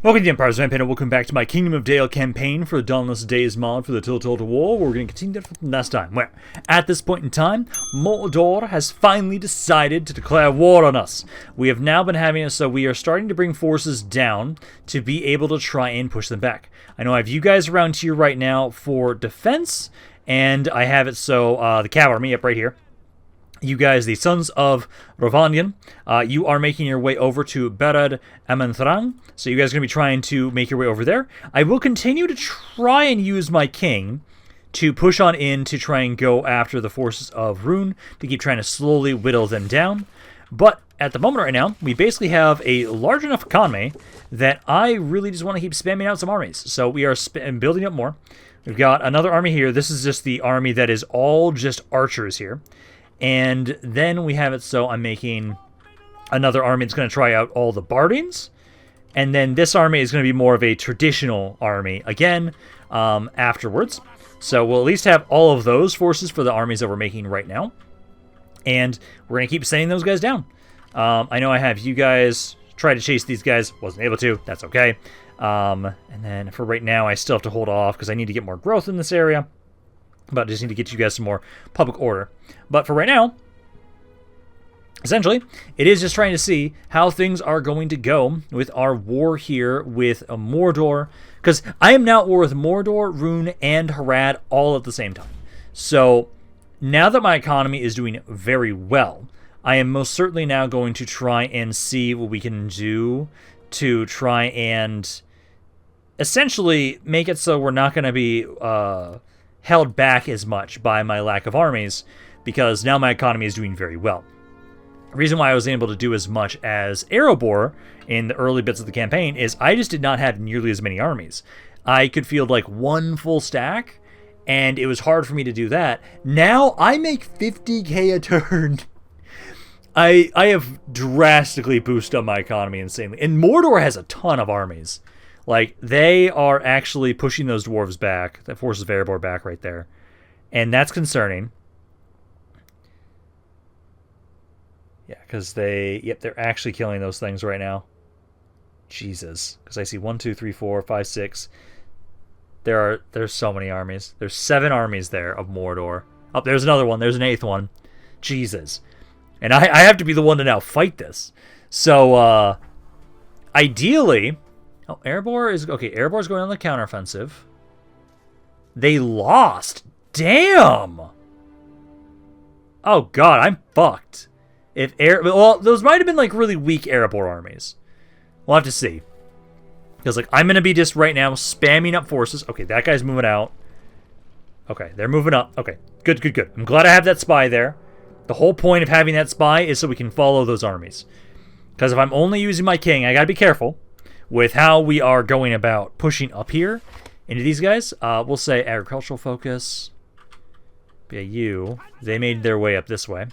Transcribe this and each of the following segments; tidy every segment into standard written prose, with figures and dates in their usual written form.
Welcome to the Empire's Rampaned, and welcome back to my Kingdom of Dale campaign for the Dawnless Days mod for the Teledor War. We're going to continue that from last time, where, at this point in time, Mordor has finally decided to declare war on us. We have now been having it, so we are starting to bring forces down to be able to try and push them back. I know I have you guys around here right now for defense, and I have it so, the cavalry, up right here. You guys, the sons of Rovanian, you are making your way over to Barad, Amruthang. So you guys are going to be trying to make your way over there. I will continue to try and use my king to push on in to try and go after the forces of Rune, to keep trying to slowly whittle them down. But at the moment right now, we basically have a large enough economy that I really just want to keep spamming out some armies. So we are building up more. We've got another army here. This is just the army that is all just archers here. And then we have it so I'm making another army that's going to try out all the bardings. And then this army is going to be more of a traditional army again afterwards. So we'll at least have all of those forces for the armies that we're making right now. And we're going to keep sending those guys down. I know I have you guys try to chase these guys. Wasn't able to. That's okay. And then for right now, I still have to hold off because I need to get more growth in this area. But I just need to get you guys some more public order. But for right now, essentially, it is just trying to see how things are going to go with our war here with Mordor. Because I am now at war with Mordor, Rune, and Barad all at the same time. So now that my economy is doing very well, I am most certainly now going to try and see what we can do to try and essentially make it so we're not going to be held back as much by my lack of armies, because now my economy is doing very well. The reason why I was able to do as much as Erebor in the early bits of the campaign is I just did not have nearly as many armies. I could field like one full stack, and it was hard for me to do that. Now I make 50k a turn. I have drastically boosted up my economy insanely. And Mordor has a ton of armies. Like, they are actually pushing those dwarves back. That forces Erebor back right there. And that's concerning. Yeah, because they're actually killing those things right now. Jesus. Because I see 1, 2, 3, 4, 5, 6. There's so many armies. There's 7 armies there of Mordor. Oh, there's another one. There's an 8th one. Jesus. And I have to be the one to now fight this. So, ideally... Oh, Erebor is... Okay, Erebor's going on the counteroffensive. They lost. Damn! Oh, God, I'm fucked. Well, those might have been, like, really weak Erebor armies. We'll have to see. Because, like, I'm going to be just right now spamming up forces. Okay, that guy's moving out. Okay, they're moving up. Okay, good, good, good. I'm glad I have that spy there. The whole point of having that spy is so we can follow those armies. Because if I'm only using my king, I gotta be careful with how we are going about pushing up here into these guys. We'll say agricultural focus. Yeah, they made their way up this way.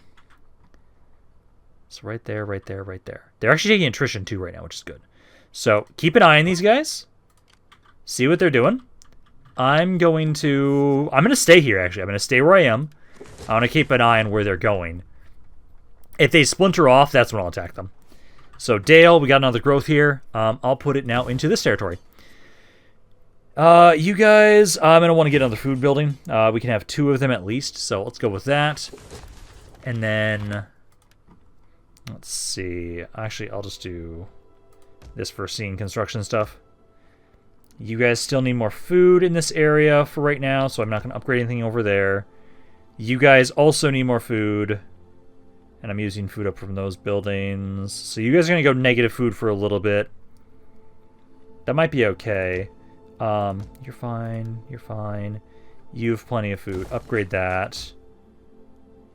So right there, right there, right there. They're actually taking attrition too right now, which is good. So keep an eye on these guys. See what they're doing. I'm going to stay here, actually. I'm going to stay where I am. I want to keep an eye on where they're going. If they splinter off, that's when I'll attack them. So Dale, we got another growth here. I'll put it now into this territory. You guys, I'm going to want to get another food building. We can have 2 of them at least, so let's go with that. And then, let's see. Actually, I'll just do this for seeing construction stuff. You guys still need more food in this area for right now, so I'm not going to upgrade anything over there. You guys also need more food. And I'm using food up from those buildings. So you guys are going to go negative food for a little bit. That might be okay. You're fine. You're fine. You have plenty of food. Upgrade that.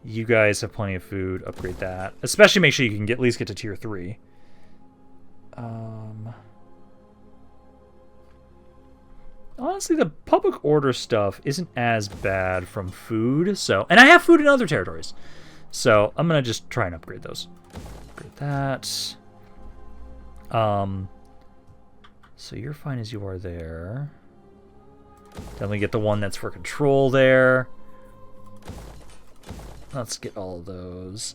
You guys have plenty of food. Upgrade that. Especially make sure you can at least get to tier 3. Honestly, the public order stuff isn't as bad from food. So, and I have food in other territories. So I'm going to just try and upgrade those. Upgrade that. So you're fine as you are there. Then we get the one that's for control there. Let's get all of those.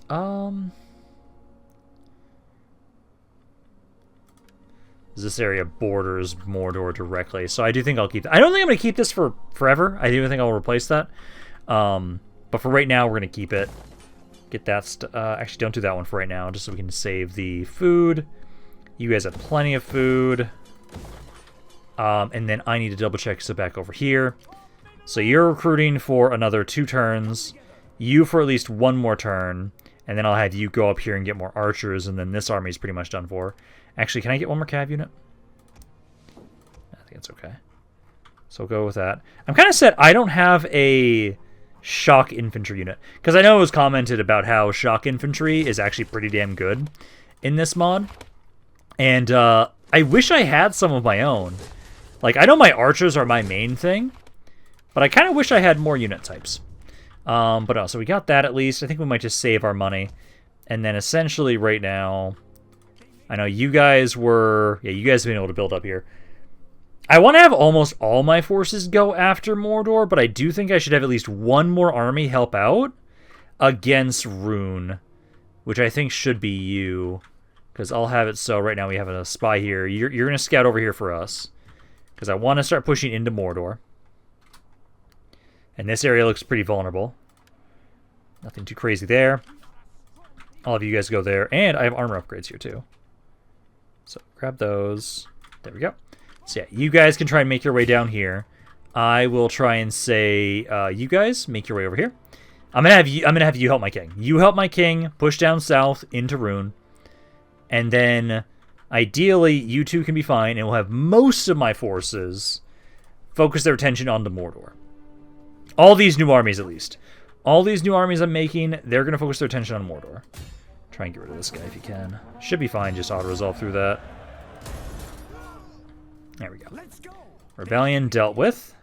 This area borders Mordor directly, so I do think I'll keep that. I don't think I'm going to keep this for forever. I do think I'll replace that. But for right now, we're going to keep it. Get that actually, don't do that one for right now, just so we can save the food. You guys have plenty of food. And then I need to double check so back over here. So you're recruiting for another 2 turns. You for at least 1 more turn. And then I'll have you go up here and get more archers, and then this army is pretty much done for. Actually, can I get 1 more cav unit? I think it's okay. So we'll go with that. I'm kind of set. I don't have a shock infantry unit, because I know it was commented about how shock infantry is actually pretty damn good in this mod. And I wish I had some of my own. Like, I know my archers are my main thing, but I kind of wish I had more unit types. But no, so we got that at least. I think we might just save our money. And then essentially right now, I know you guys were... Yeah, you guys have been able to build up here. I want to have almost all my forces go after Mordor, but I do think I should have at least 1 more army help out against Rune, which I think should be you. Because I'll have it so right now we have a spy here. You're going to scout over here for us. Because I want to start pushing into Mordor. And this area looks pretty vulnerable. Nothing too crazy there. All of you guys go there. And I have armor upgrades here too. So grab those. There we go. So yeah, you guys can try and make your way down here. I will try and say, you guys make your way over here. I'm gonna have you help my king. You help my king push down south into Rune. And then, ideally, you two can be fine, and we'll have most of my forces focus their attention onto Mordor. All these new armies, at least. All these new armies I'm making, they're going to focus their attention on Mordor. Try and get rid of this guy if you can. Should be fine, just auto-resolve through that. There we go. Rebellion dealt with.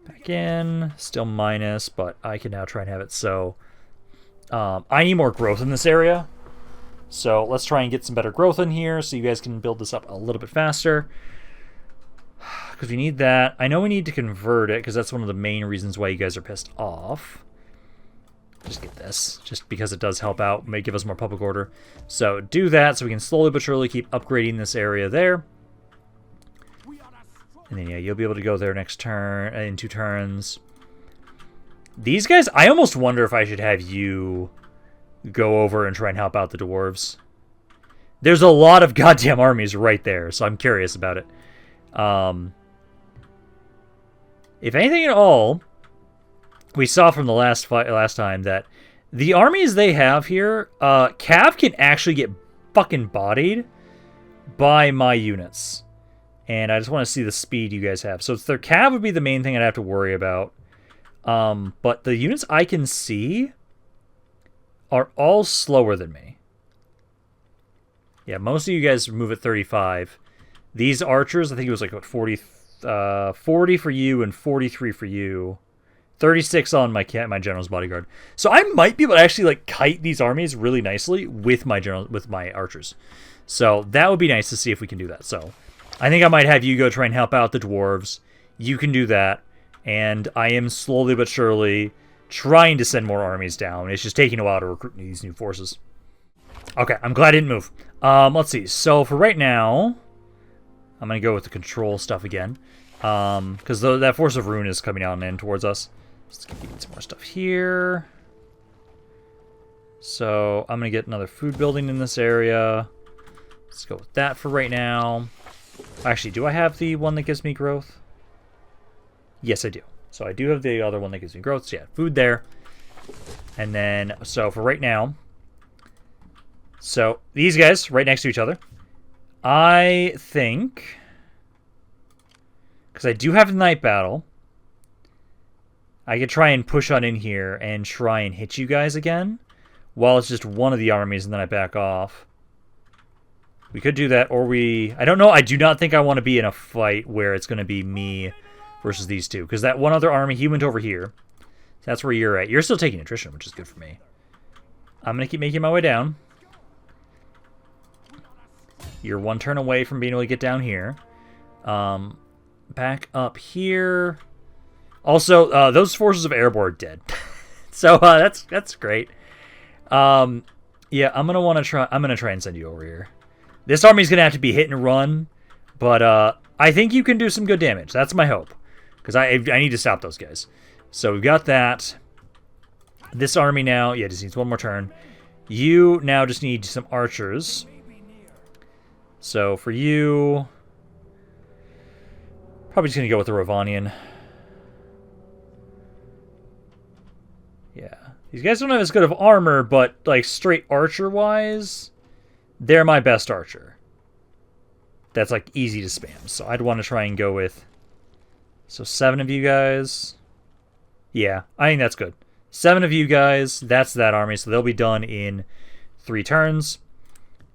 Back in. Still minus, but I can now try and have it so. I need more growth in this area. So let's try and get some better growth in here so you guys can build this up a little bit faster. Because we need that. I know we need to convert it because that's one of the main reasons why you guys are pissed off. Just get this. Just because it does help out. May give us more public order. So do that so we can slowly but surely keep upgrading this area there. And then yeah, you'll be able to go there next turn, in 2 turns. These guys, I almost wonder if I should have you go over and try and help out the dwarves. There's a lot of goddamn armies right there, so I'm curious about it. If anything at all, we saw from the last time that the armies they have here, Cav can actually get fucking bodied by my units. And I just want to see the speed you guys have. So it's their Cav would be the main thing I'd have to worry about. But the units I can see are all slower than me. Yeah, most of you guys move at 35. These archers, I think it was like, what, 40 for you and 43 for you. 36 on my general's bodyguard. So I might be able to actually like kite these armies really nicely with my archers. So that would be nice to see if we can do that. So I think I might have you go try and help out the dwarves. You can do that. And I am slowly but surely trying to send more armies down. It's just taking a while to recruit these new forces. Okay, I'm glad I didn't move. Let's see. So for right now, I'm going to go with the control stuff again. Because that Force of Rune is coming on in towards us. Let's keep getting some more stuff here. So I'm going to get another food building in this area. Let's go with that for right now. Actually, do I have the one that gives me growth? Yes, I do. So I do have the other one that gives me growth. So yeah, food there. And then, so for right now, so these guys right next to each other. I think, because I do have the night battle, I could try and push on in here and try and hit you guys again while it's just one of the armies and then I back off. We could do that, or I don't know. I do not think I want to be in a fight where it's going to be me versus these two. Because that one other army, he went over here. That's where you're at. You're still taking attrition, which is good for me. I'm going to keep making my way down. You're 1 turn away from being able to get down here. Back up here. Also, those forces of Erebor are dead. So that's great. Yeah, I'm going to try and send you over here. This army's going to have to be hit and run, but I think you can do some good damage. That's my hope, because I need to stop those guys. So we've got that. This army now, yeah, just needs one more turn. You now just need some archers. So for you, probably just going to go with the Ravanian. Yeah. These guys don't have as good of armor, but like straight archer-wise, they're my best archer. That's like easy to spam. So I'd want to try and go with... So 7 of you guys. Yeah, I think that's good. 7 of you guys, that's that army. So they'll be done in 3 turns.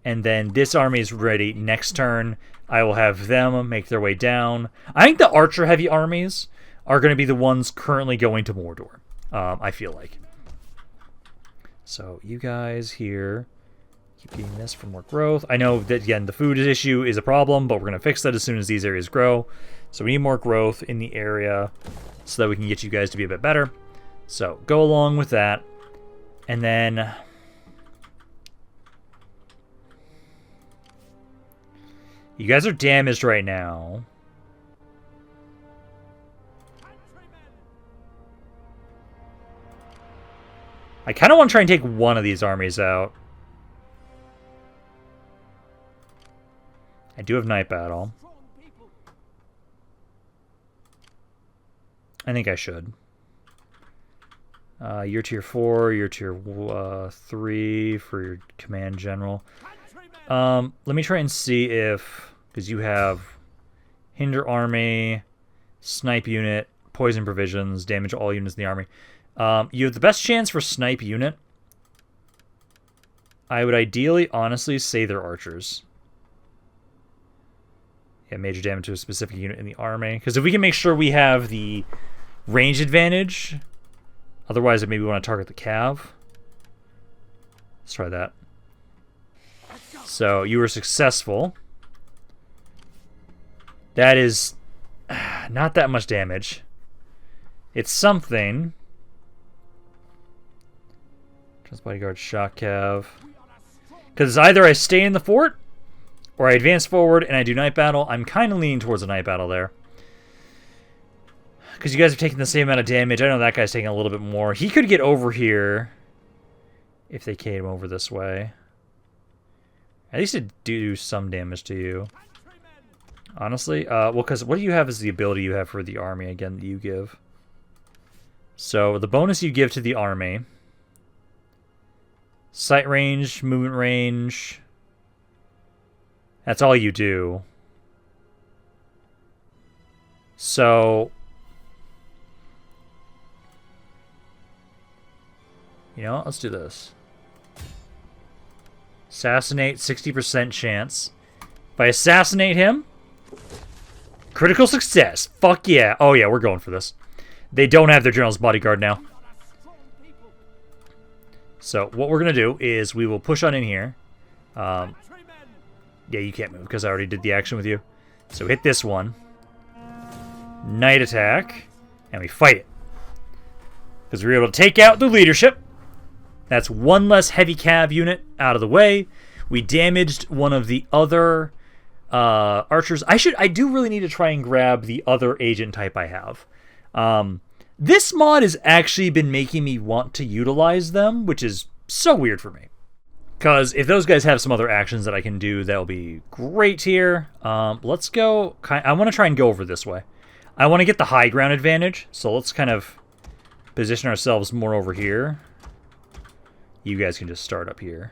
And then this army is ready next turn. I will have them make their way down. I think the archer-heavy armies are going to be the ones currently going to Mordor. I feel like. So you guys here, keep getting this for more growth. I know that, again, the food issue is a problem, but we're going to fix that as soon as these areas grow. So we need more growth in the area so that we can get you guys to be a bit better. So go along with that. And then... you guys are damaged right now. I kind of want to try and take one of these armies out. I do have Night Battle. I think I should. You're tier 4, you're tier 3 for your command general. Let me try and see if, because you have hinder army, snipe unit, poison provisions, damage all units in the army. You have the best chance for snipe unit. I would ideally, honestly, say they're archers. Yeah, major damage to a specific unit in the army. Because if we can make sure we have the range advantage, otherwise I maybe want to target the cav. Let's try that. So you were successful. That is not that much damage. It's something. Trans bodyguard, shock cav. Because either I stay in the fort, or I advance forward and I do night battle. I'm kind of leaning towards a night battle there. Because you guys are taking the same amount of damage. I know that guy's taking a little bit more. He could get over here if they came over this way. At least it do some damage to you. Honestly. Well, because what do you have as the ability you have for the army, again, that you give? So, the bonus you give to the army. Sight range, movement range. That's all you do. So... you know what? Let's do this. Assassinate, 60% chance. If I assassinate him, critical success. Fuck yeah. Oh yeah, we're going for this. They don't have their general's bodyguard now. So what we're going to do is we will push on in here. Yeah, you can't move because I already did the action with you. So hit this one. Night attack. And we fight it. Because we were able to take out the leadership. That's one less heavy cav unit out of the way. We damaged one of the other archers. I do really need to try and grab the other agent type I have. This mod has actually been making me want to utilize them, which is so weird for me. Because if those guys have some other actions that I can do, that'll be great here. Let's go... I want to try and go over this way. I want to get the high ground advantage, so let's kind of position ourselves more over here. You guys can just start up here.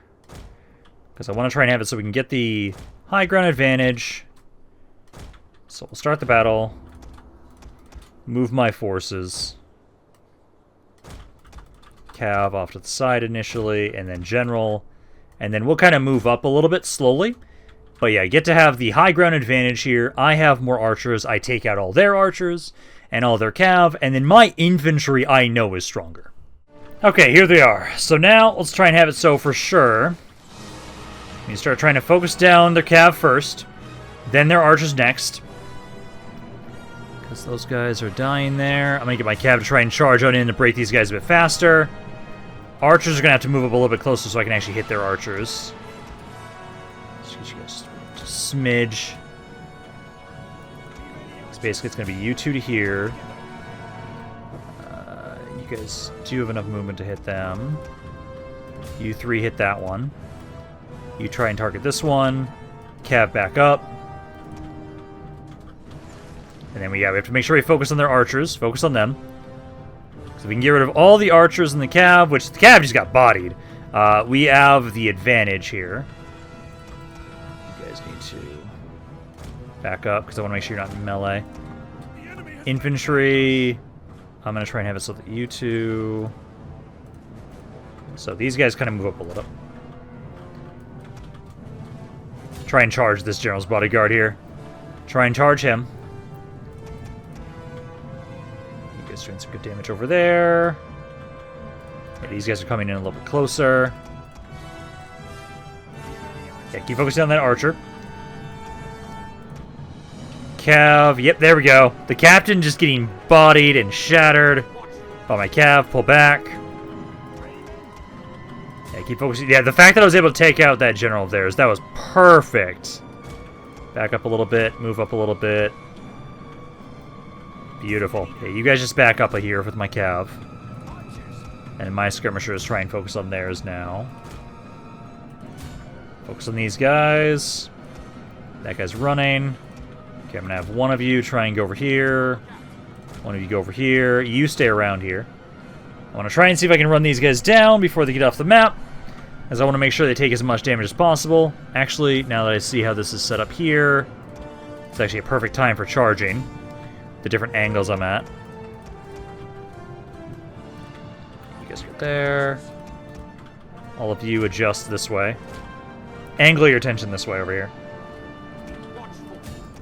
Because I want to try and have it so we can get the high ground advantage. So we'll start the battle. Move my forces. Cav off to the side initially, and then general. And then we'll kind of move up a little bit slowly. But yeah, get to have the high ground advantage here. I have more archers. I take out all their archers and all their cav. And then my infantry I know is stronger. Okay, here they are. So now let's try and have it so for sure. You start trying to focus down their cav first. Then their archers next. Because those guys are dying there. I'm going to get my cav to try and charge on in to break these guys a bit faster. Archers are going to have to move up a little bit closer so I can actually hit their archers. Let's get you guys smidge. So basically it's going to be you two to here. You guys do have enough movement to hit them. You three hit that one. You try and target this one. Cav back up. And then we have to make sure we focus on their archers. Focus on them. So we can get rid of all the archers in the Cav, which the Cav just got bodied. We have the advantage here. You guys need to back up, because I want to make sure you're not in melee. Infantry. I'm going to try and have it so that you two... So these guys kind of move up a little. Try and charge this general's bodyguard here. Try and charge him. You guys doing some good damage over there. Yeah, these guys are coming in a little bit closer. Yeah, keep focusing on that archer. Cav, yep, there we go. The captain just getting bodied and shattered by my Cav. Pull back. Yeah, keep focusing. Yeah, the fact that I was able to take out that general of theirs, that was perfect. Back up a little bit, move up a little bit. Beautiful. Yeah, you guys just back up here with my Cav. And my skirmishers try and focus on theirs now. Focus on these guys. That guy's running. Okay, I'm going to have one of you try and go over here. One of you go over here. You stay around here. I want to try and see if I can run these guys down before they get off the map, as I want to make sure they take as much damage as possible. Actually, now that I see how this is set up here, it's actually a perfect time for charging. The different angles I'm at. You guys get there. All of you adjust this way. Angle your attention this way over here.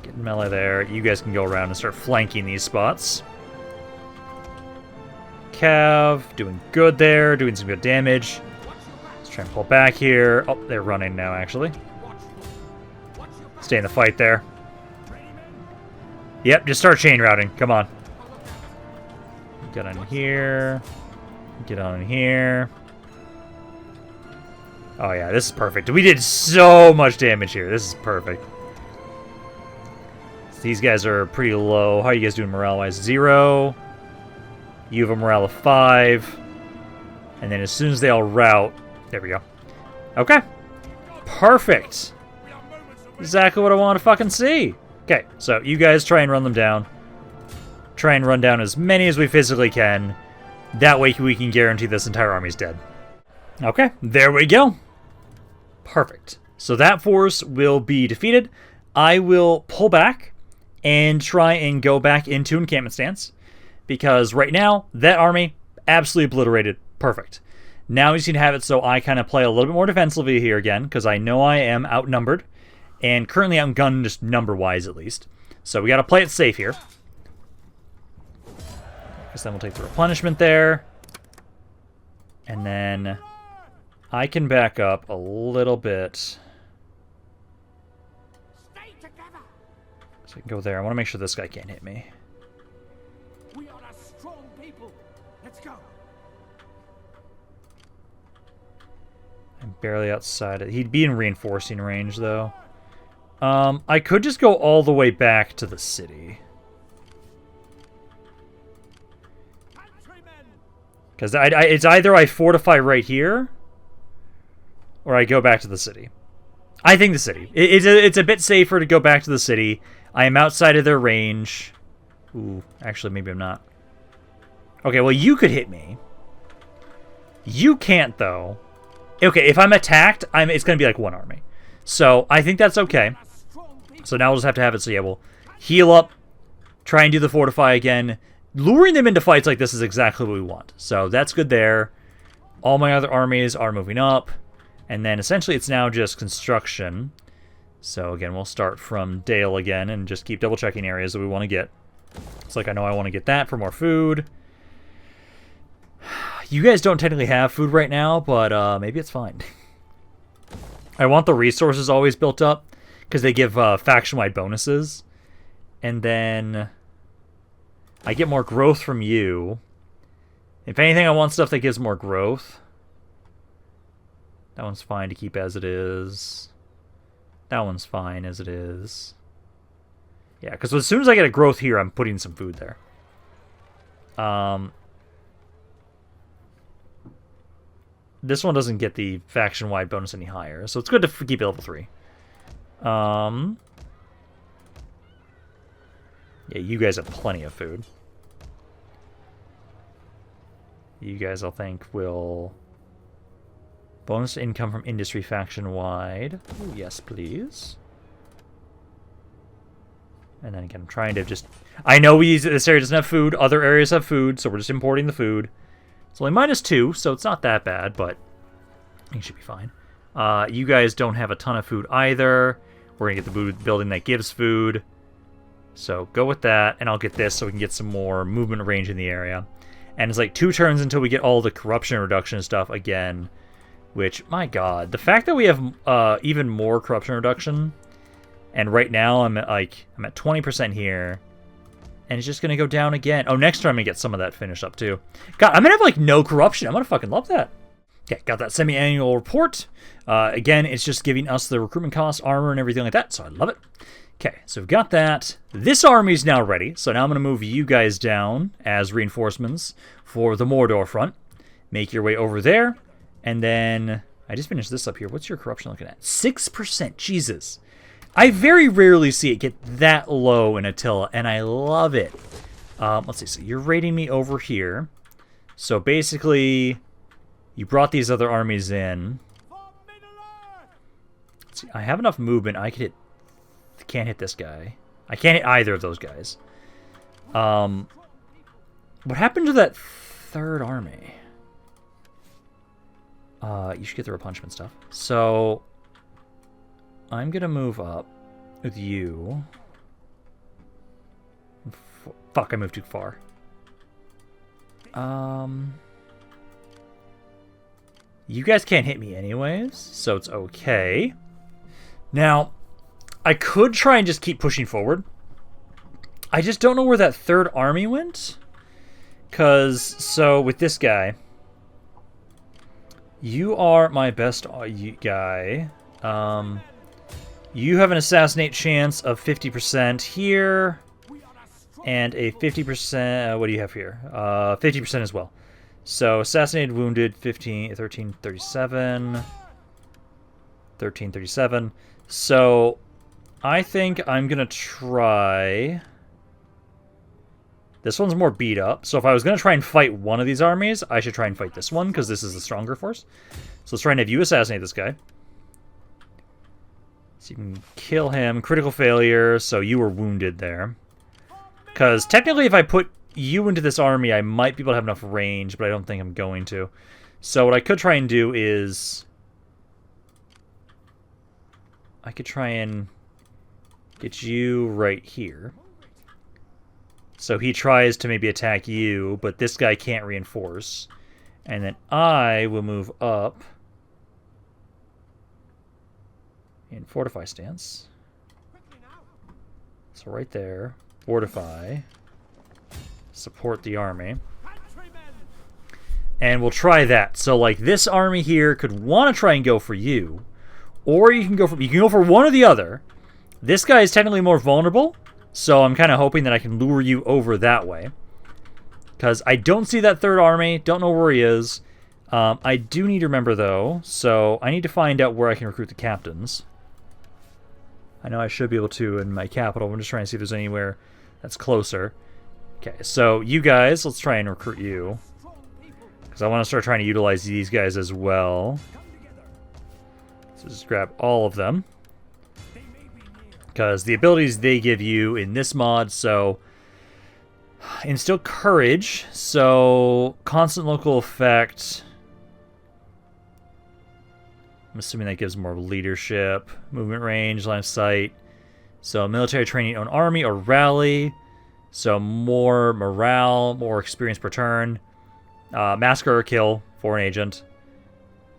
Get melee there. You guys can go around and start flanking these spots. Cav, doing good there, doing some good damage. Let's try and pull back here. Oh, they're running now, actually. Stay in the fight there. Yep, just start chain routing. Come on. Get on here. Get on here. Oh yeah, this is perfect. We did so much damage here. This is perfect. These guys are pretty low. How are you guys doing morale-wise? 0. You have a morale of 5. And then as soon as they all rout... There we go. Okay. Perfect. Exactly what I want to fucking see. Okay, so you guys try and run them down. Try and run down as many as we physically can. That way we can guarantee this entire army's dead. Okay, there we go. Perfect. So that force will be defeated. I will pull back and try and go back into encampment stance. Because right now, that army, absolutely obliterated. Perfect. Now we just need to have it so I kind of play a little bit more defensively here again, because I know I am outnumbered. And currently I'm gunned just number-wise, at least. So we got to play it safe here. Because then we'll take the replenishment there. And then I can back up a little bit. So I can go there. I want to make sure this guy can't hit me. We are a strong people. Let's go. I'm barely outside it. He'd be in reinforcing range, though. I could just go all the way back to the city. Because it's either I fortify right here, or I go back to the city. I think the city. It's a bit safer to go back to the city. I am outside of their range. Ooh, actually, maybe I'm not. Okay, well, you could hit me. You can't, though. Okay, if I'm attacked, it's going to be like one army. So, I think that's okay. So now we'll just have to have it so, yeah, we'll heal up, try and do the fortify again. Luring them into fights like this is exactly what we want. So that's good there. All my other armies are moving up. And then essentially it's now just construction. So again, we'll start from Dale again and just keep double-checking areas that we want to get. It's like I know I want to get that for more food. You guys don't technically have food right now, but maybe it's fine. I want the resources always built up, because they give faction-wide bonuses. And then I get more growth from you. If anything, I want stuff that gives more growth. That one's fine to keep as it is. That one's fine as it is. Yeah, because as soon as I get a growth here, I'm putting some food there. This one doesn't get the faction-wide bonus any higher, so it's good to keep it level 3. Yeah, you guys have plenty of food. You guys, I'll think, will... Bonus income from industry faction-wide. Oh, yes, please. And then again, I'm trying to just... I know this area doesn't have food. Other areas have food, so we're just importing the food. It's only -2, so it's not that bad, but it should be fine. You guys don't have a ton of food either. We're going to get the building that gives food. So go with that, and I'll get this so we can get some more movement range in the area. And it's like 2 turns until we get all the corruption reduction stuff again. Which, my god, the fact that we have even more corruption reduction, and right now I'm at 20% here, and it's just gonna go down again. Oh, next time I'm gonna get some of that finished up too. God, I'm gonna have like no corruption. I'm gonna fucking love that. Okay, got that semi-annual report. Again, it's just giving us the recruitment costs, armor, and everything like that, so I love it. Okay, so we've got that. This army's now ready, so now I'm gonna move you guys down as reinforcements for the Mordor front. Make your way over there. And then, I just finished this up here. What's your corruption looking at? 6%. Jesus. I very rarely see it get that low in Attila, and I love it. Let's see. So you're raiding me over here. So basically, you brought these other armies in. Let's see. I have enough movement. I could hit... Can't hit this guy. I can't hit either of those guys. What happened to that third army? You should get the repunishment stuff. So, I'm gonna move up with you. Fuck, I moved too far. You guys can't hit me anyways, so it's okay. Now, I could try and just keep pushing forward. I just don't know where that third army went. Because, so, with this guy... You are my best guy. You have an assassinate chance of 50% here. And a 50%... what do you have here? 50% as well. So, assassinated, wounded, 1337. 1337. So, I think I'm going to try... This one's more beat up, so if I was going to try and fight one of these armies, I should try and fight this one, because this is the stronger force. So let's try and have you assassinate this guy. So you can kill him. Critical failure, so you were wounded there. Because technically if I put you into this army, I might be able to have enough range, but I don't think I'm going to. So what I could try and do is... I could try and get you right here. So he tries to maybe attack you, but this guy can't reinforce. And then I will move up in fortify stance. So right there, fortify, support the army. And we'll try that. So like this army here could want to try and go for you, or you can go for one or the other. This guy is technically more vulnerable. So I'm kind of hoping that I can lure you over that way. Because I don't see that third army. Don't know where he is. I do need to remember, though. So I need to find out where I can recruit the captains. I know I should be able to in my capital. I'm just trying to see if there's anywhere that's closer. Okay, so you guys, let's try and recruit you. Because I want to start trying to utilize these guys as well. So just grab all of them. Because the abilities they give you in this mod, so... Instill Courage, so... Constant local effect... I'm assuming that gives more leadership, movement range, line of sight. So military training on army or rally. So more morale, more experience per turn. Massacre or kill for an agent.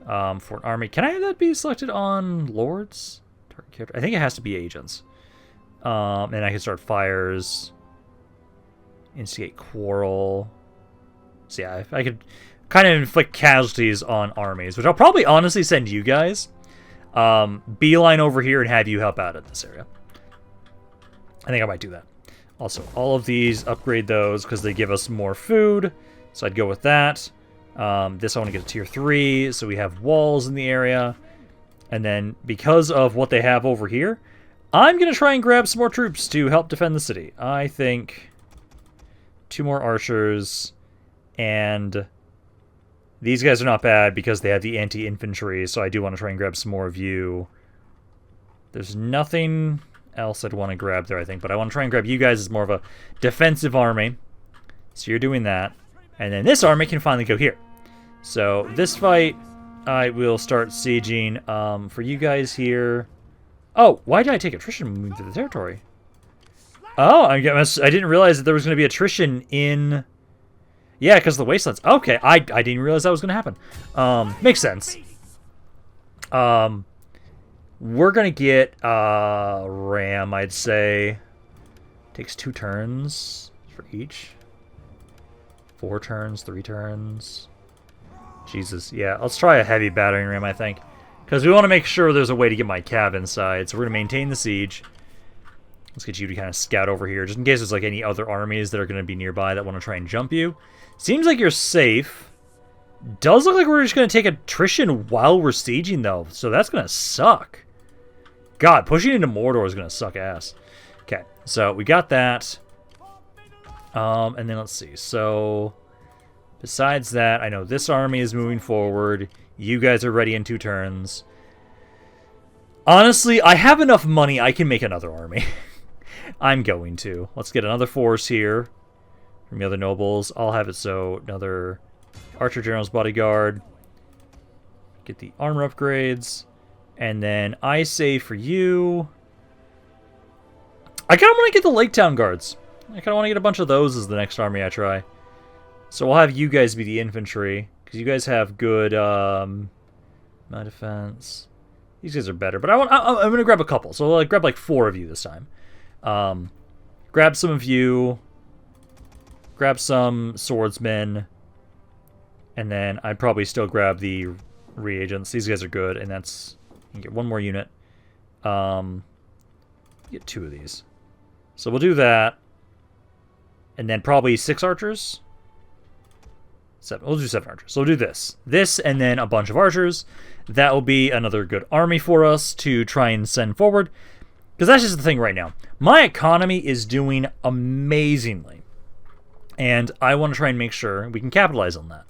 For an army. Can I have that be selected on lords? I think it has to be agents. And I can start fires. Instigate quarrel. So yeah, I could kind of inflict casualties on armies, which I'll probably honestly send you guys. beeline over here and have you help out in this area. I think I might do that. Also, all of these, upgrade those because they give us more food. So I'd go with that. This I want to get to tier 3, so we have walls in the area. And then, because of what they have over here, I'm going to try and grab some more troops to help defend the city. I think 2 more archers, and these guys are not bad because they have the anti-infantry, so I do want to try and grab some more of you. There's nothing else I'd want to grab there, I think, but I want to try and grab you guys as more of a defensive army. So you're doing that. And then this army can finally go here. So this fight, I will start sieging. For you guys here... Oh, why did I take attrition moving through the territory? Oh, I didn't realize that there was going to be attrition in... Yeah, because of the wastelands. Okay, I didn't realize that was going to happen. Makes sense. We're going to get Ram, I'd say. Takes 2 turns for each. 4 turns, 3 turns. Jesus, yeah. Let's try a heavy battering ram, I think. Because we want to make sure there's a way to get my cav inside. So we're going to maintain the siege. Let's get you to kind of scout over here, just in case there's like any other armies that are going to be nearby that want to try and jump you. Seems like you're safe. Does look like we're just going to take attrition while we're sieging, though. So that's going to suck. God, pushing into Mordor is going to suck ass. Okay, so we got that. And then let's see. So, besides that, I know this army is moving forward. You guys are ready in 2 turns. Honestly, I have enough money. I can make another army. I'm going to. Let's get another force here from the other nobles. I'll have it so another Archer General's Bodyguard. Get the armor upgrades. And then I say for you... I kind of want to get the Lake Town Guards. I kind of want to get a bunch of those as the next army I try. So we'll have you guys be the infantry. Because you guys have good... my defense... These guys are better. But I'm going to grab a couple. So I'll grab like 4 of you this time. Grab some of you. Grab some swordsmen. And then I'd probably still grab the reagents. These guys are good. And that's... You can get 1 more unit. Get 2 of these. So we'll do that. And then probably 6 archers. 7. We'll do 7 archers. So we'll do this. This and then a bunch of archers. That will be another good army for us to try and send forward. Because that's just the thing right now. My economy is doing amazingly. And I want to try and make sure we can capitalize on that.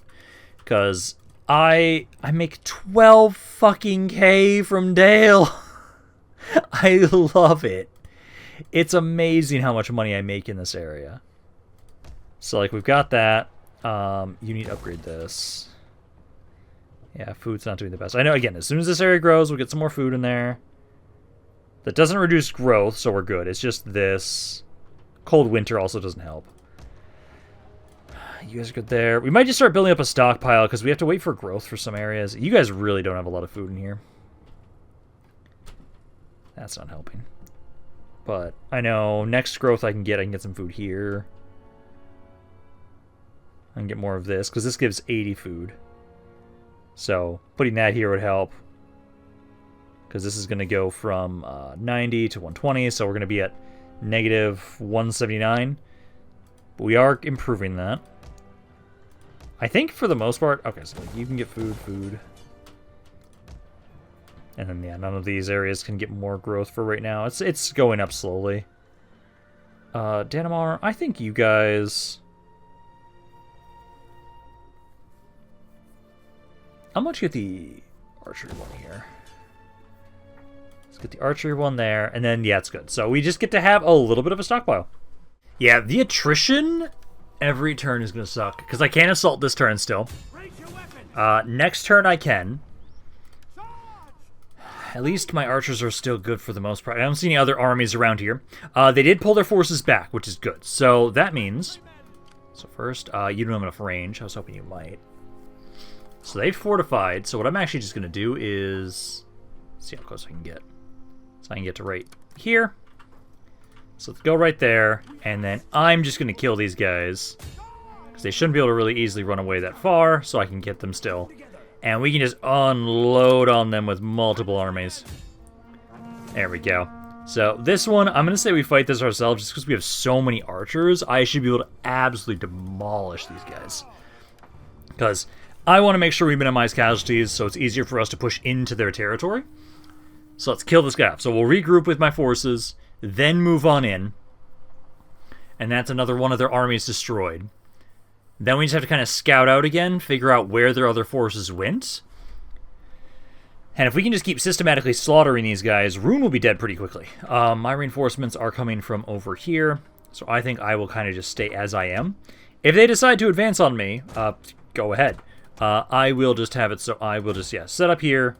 Because I make 12 fucking K from Dale. I love it. It's amazing how much money I make in this area. So, like, we've got that. You need to upgrade this. Yeah, food's not doing the best. I know, again, as soon as this area grows, we'll get some more food in there. That doesn't reduce growth, so we're good. It's just this. Cold winter also doesn't help. You guys are good there. We might just start building up a stockpile, because we have to wait for growth for some areas. You guys really don't have a lot of food in here. That's not helping. But I know next growth I can get some food here. I can get more of this, because this gives 80 food. So putting that here would help. Because this is going to go from 90 to 120, so we're going to be at negative 179. But we are improving that. I think for the most part... Okay, so you can get food. And then, yeah, none of these areas can get more growth for right now. It's going up slowly. Danamar, I think you guys... How much get the archery one here? Let's get the archery one there, and then, yeah, it's good. So we just get to have a little bit of a stockpile. Yeah, the attrition every turn is going to suck, because I can't assault this turn still. Next turn I can. At least my archers are still good for the most part. I don't see any other armies around here. They did pull their forces back, which is good. So that means... So first, you don't have enough range. I was hoping you might. So they fortified. So what I'm actually just going to do is... See how close I can get. So I can get to right here. So let's go right there. And then I'm just going to kill these guys. Because they shouldn't be able to really easily run away that far. So I can get them still. And we can just unload on them with multiple armies. There we go. So this one, I'm going to say we fight this ourselves just because we have so many archers. I should be able to absolutely demolish these guys. Because I want to make sure we minimize casualties so it's easier for us to push into their territory. So let's kill this guy off. So we'll regroup with my forces, then move on in. And that's another one of their armies destroyed. Then we just have to kind of scout out again, figure out where their other forces went. And if we can just keep systematically slaughtering these guys, Rune will be dead pretty quickly. My reinforcements are coming from over here, so I think I will kind of just stay as I am. If they decide to advance on me, go ahead. I will just have it so I will just, set up here,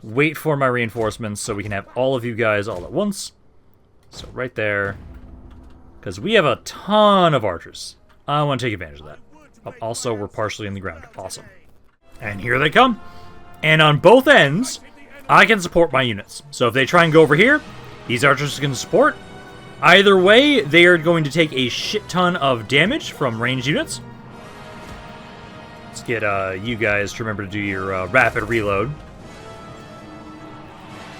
wait for my reinforcements so we can have all of you guys all at once. So right there, because we have a ton of archers. I want to take advantage of that. Also, we're partially in the ground. Awesome. And here they come. And on both ends, I can support my units. So if they try and go over here, these archers can support. Either way, they are going to take a shit ton of damage from ranged units. Let's get you guys to remember to do your rapid reload.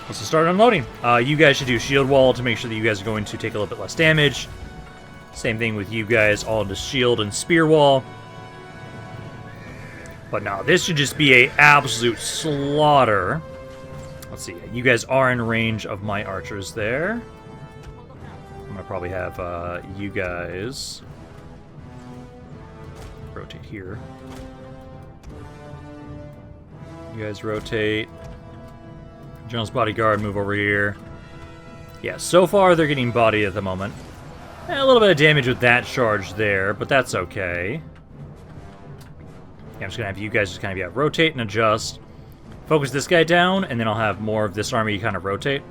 Let's start unloading. You guys should do shield wall to make sure that you guys are going to take a little bit less damage. Same thing with you guys, all into shield and spear wall. But no, this should just be a absolute slaughter. Let's see, you guys are in range of my archers there. I'm gonna probably have you guys rotate here. You guys rotate. General's bodyguard, move over here. Yeah, so far they're getting bodied at the moment. A little bit of damage with that charge there, but that's okay. Yeah, I'm just going to have you guys just kind of rotate and adjust. Focus this guy down, and then I'll have more of this army kind of rotate.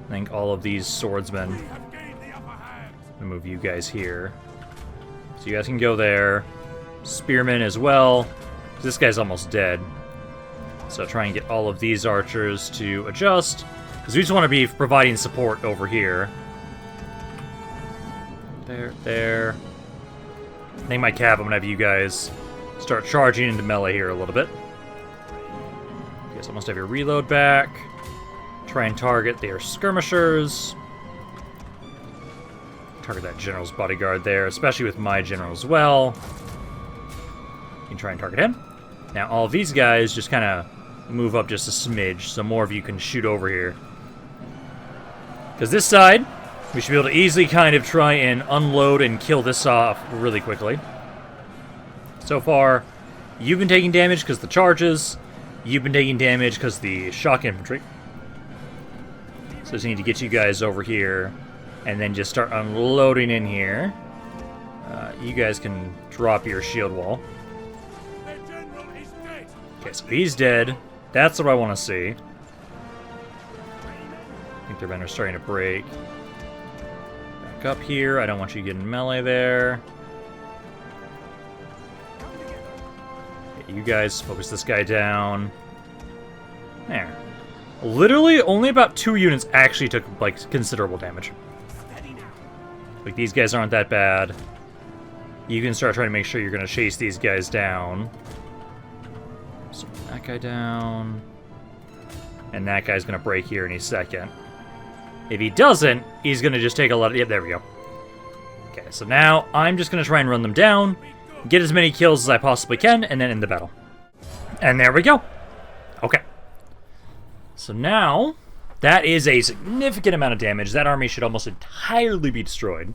I think all of these swordsmen. I'm going to move you guys here. So you guys can go there. Spearmen as well. This guy's almost dead. So try and get all of these archers to adjust. Because we just want to be providing support over here. There. I think my cav, I'm going to have you guys start charging into melee here a little bit. You guys almost have your reload back. Try and target their skirmishers. Target that general's bodyguard there, especially with my general as well. You can try and target him. Now all of these guys just kind of move up just a smidge, so more of you can shoot over here. Because this side, we should be able to easily kind of try and unload and kill this off really quickly. So far, you've been taking damage because the charges. You've been taking damage because the shock infantry. So I just need to get you guys over here and then just start unloading in here. You guys can drop your shield wall. Okay, so he's dead. That's what I want to see. I think their men are starting to break. Back up here. I don't want you getting melee there. Okay, you guys focus this guy down. There. Literally, only about 2 units actually took, like, considerable damage. Like, these guys aren't that bad. You can start trying to make sure you're going to chase these guys down. So, that guy down. And that guy's going to break here any second. If he doesn't, he's going to just take a lot of... Yep, there we go. Okay, so now I'm just going to try and run them down, get as many kills as I possibly can, and then end the battle. And there we go. Okay. So now, that is a significant amount of damage. That army should almost entirely be destroyed.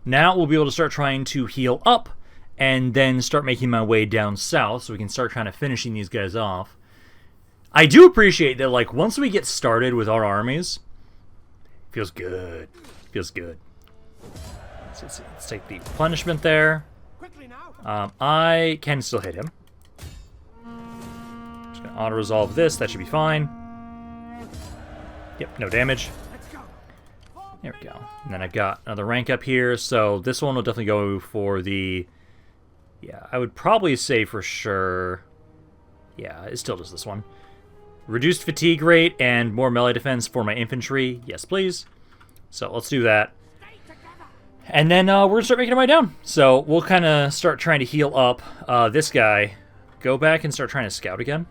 Now we'll be able to start trying to heal up, and then start making my way down south, so we can start kind of finishing these guys off. I do appreciate that, like, once we get started with our armies, it feels good. It feels good. Let's take the replenishment there. I can still hit him. Just gonna auto-resolve this. That should be fine. Yep, no damage. There we go. And then I've got another rank up here, so this one will definitely go for the... Yeah, I would probably say for sure... Yeah, it still does this one. Reduced fatigue rate and more melee defense for my infantry. Yes, please. So let's do that. And then we're going to start making our way down. So we'll kind of start trying to heal up this guy go back and start trying to scout again.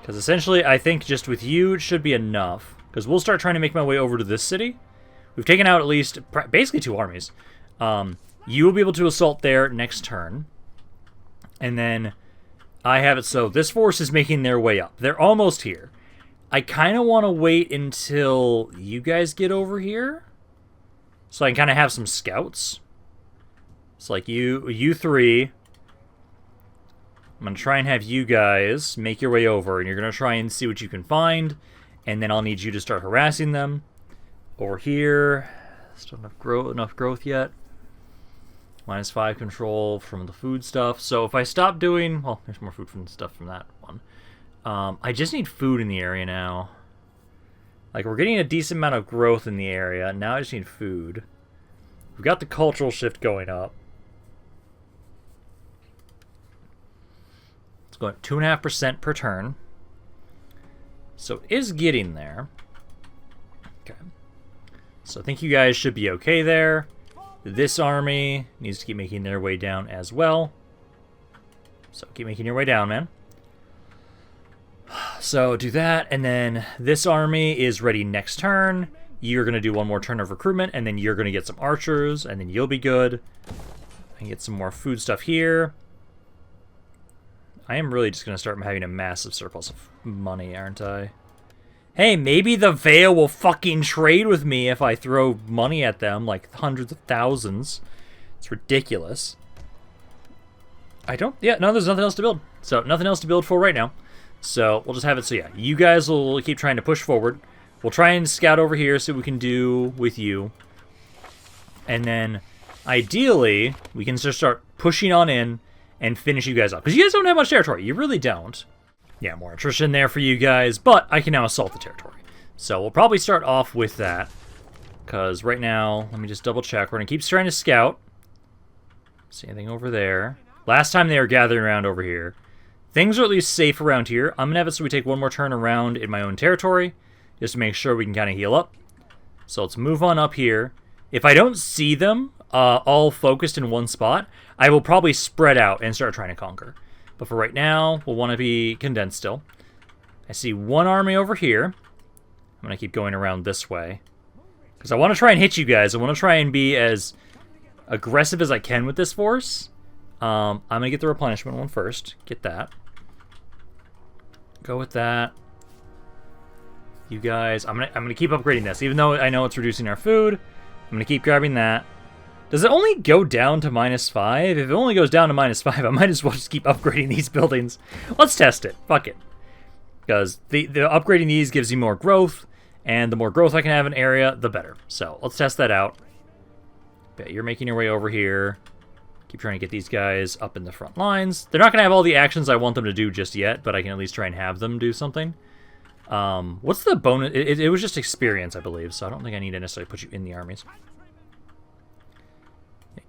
Because essentially, I think just with you, it should be enough. Because we'll start trying to make my way over to this city. We've taken out at least, basically 2 armies. You will be able to assault there next turn. And then I have it so this force is making their way up. They're almost here. I kind of want to wait until you guys get over here. So I can kind of have some scouts. It's like you 3. I'm going to try and have you guys make your way over. And you're going to try and see what you can find. And then I'll need you to start harassing them. Over here. Still enough growth yet. -5 control from the food stuff. So if I stop doing... Well, there's more food from stuff from that one. I just need food in the area now. Like, we're getting a decent amount of growth in the area. Now I just need food. We've got the cultural shift going up. It's going 2.5% per turn. So it is getting there. Okay. So I think you guys should be okay there. This army needs to keep making their way down as well. So keep making your way down, man. So do that, and then this army is ready next turn. You're going to do 1 more turn of recruitment, and then you're going to get some archers, and then you'll be good. I can get some more food stuff here. I am really just going to start having a massive surplus of money, aren't I? Hey, maybe the Vale will fucking trade with me if I throw money at them, like hundreds of thousands. It's ridiculous. Yeah, no, there's nothing else to build. So, nothing else to build for right now. So, we'll just have it so, yeah, you guys will keep trying to push forward. We'll try and scout over here, see what we can do with you. And then, ideally, we can just start pushing on in and finish you guys up. Because you guys don't have much territory. You really don't. Yeah, more attrition there for you guys, but I can now assault the territory. So we'll probably start off with that. Because right now, let me just double check. We're going to keep trying to scout. See anything over there? Last time they were gathering around over here. Things are at least safe around here. I'm going to have it so we take 1 more turn around in my own territory. Just to make sure we can kind of heal up. So let's move on up here. If I don't see them all focused in one spot, I will probably spread out and start trying to conquer. But for right now, we'll want to be condensed still. I see 1 army over here. I'm going to keep going around this way. Because I want to try and hit you guys. I want to try and be as aggressive as I can with this force. I'm going to get the replenishment one first. Get that. Go with that. You guys, I'm gonna keep upgrading this. Even though I know it's reducing our food, I'm going to keep grabbing that. Does it only go down to -5? If it only goes down to -5, I might as well just keep upgrading these buildings. Let's test it. Fuck it. Because the upgrading these gives you more growth, and the more growth I can have in an area, the better. So let's test that out. Okay, you're making your way over here. Keep trying to get these guys up in the front lines. They're not going to have all the actions I want them to do just yet, but I can at least try and have them do something. What's the bonus? It was just experience, I believe, so I don't think I need to necessarily put you in the armies.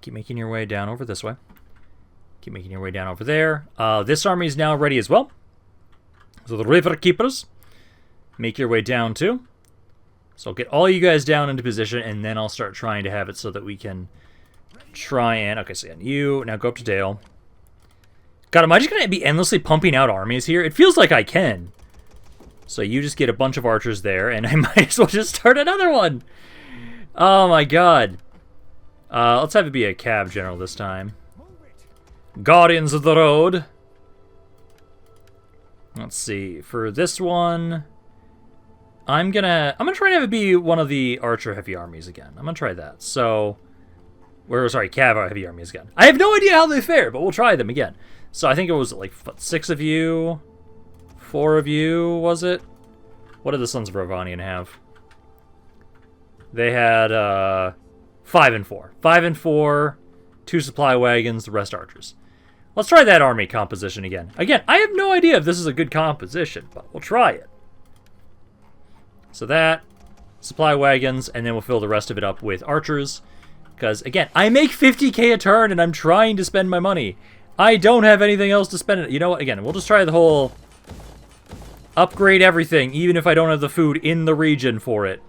Keep making your way down over this way. Keep making your way down over there. This army is now ready as well. So the river keepers, make your way down too. So I'll get all you guys down into position, and then I'll start trying to have it so that we can try and... Okay, so yeah, you now go up to Dale. God, am I just going to be endlessly pumping out armies here? It feels like I can. So you just get a bunch of archers there, and I might as well just start another one. Oh my god. Let's have it be a cab general this time. Guardians of the Road. Let's see. For this one, I'm gonna try and have it be one of the archer heavy armies again. I'm gonna try that. So, sorry, cav heavy armies again. I have no idea how they fare, but we'll try them again. So I think it was like 6 of you, 4 of you, was it? What did the Sons of Rovanian have? They had 5 and 4. 5 and 4, 2 supply wagons, the rest archers. Let's try that army composition again. Again, I have no idea if this is a good composition, but we'll try it. So that, supply wagons, and then we'll fill the rest of it up with archers. Because, again, I make 50k a turn, and I'm trying to spend my money. I don't have anything else to spend it. You know what? Again, we'll just try the whole upgrade everything, even if I don't have the food in the region for it.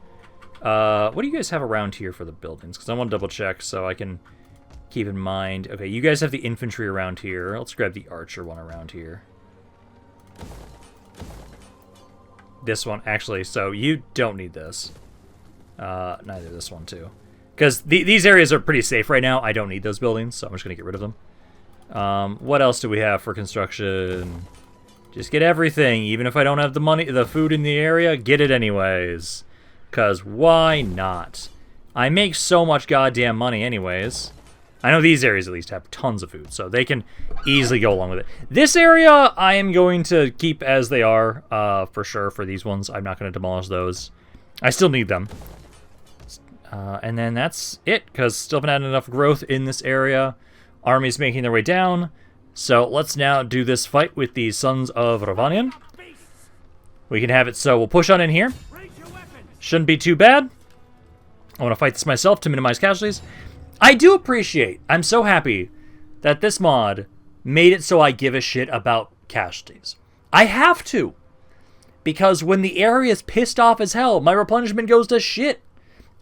What do you guys have around here for the buildings? Because I want to double check so I can keep in mind. Okay, you guys have the infantry around here. Let's grab the archer one around here. This one, actually, so you don't need this. Neither this one, too. Because these areas are pretty safe right now. I don't need those buildings, so I'm just going to get rid of them. What else do we have for construction? Just get everything. Even if I don't have the money, the food in the area, get it anyways. Because why not? I make so much goddamn money anyways. I know these areas at least have tons of food, so they can easily go along with it. This area, I am going to keep as they are, for sure, for these ones. I'm not going to demolish those. I still need them. And then that's it, because still haven't had enough growth in this area. Armies making their way down. So let's now do this fight with the Sons of Ravanian. We can have it so we'll push on in here. Shouldn't be too bad. I want to fight this myself to minimize casualties. I do appreciate, I'm so happy that this mod made it so I give a shit about casualties. I have to. Because when the area is pissed off as hell, my replenishment goes to shit.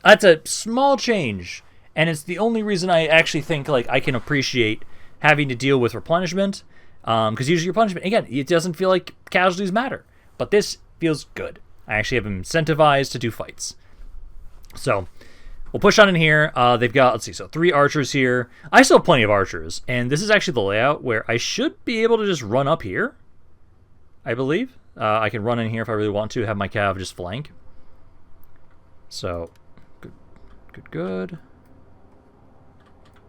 That's a small change. And it's the only reason I actually think like I can appreciate having to deal with replenishment. Because usually replenishment, again, it doesn't feel like casualties matter. But this feels good. I actually have them incentivized to do fights. So we'll push on in here. They've got, let's see, so 3 archers here. I still have plenty of archers. And this is actually the layout where I should be able to just run up here, I believe. I can run in here if I really want to, have my cav just flank. So, good.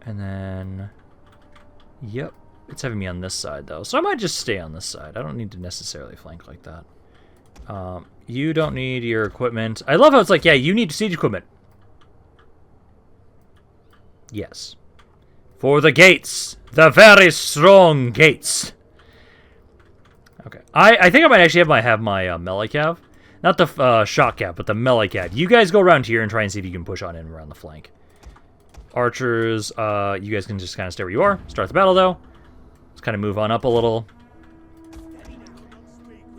And then, yep, it's having me on this side, though. So I might just stay on this side. I don't need to necessarily flank like that. You don't need your equipment. I love how it's like, yeah, you need siege equipment. Yes. For the gates. The very strong gates. Okay. I think I might actually have my melee cav. Not the shock cav, but the melee cav. You guys go around here and try and see if you can push on in around the flank. Archers, you guys can just kind of stay where you are. Start the battle, though. Let's kind of move on up a little.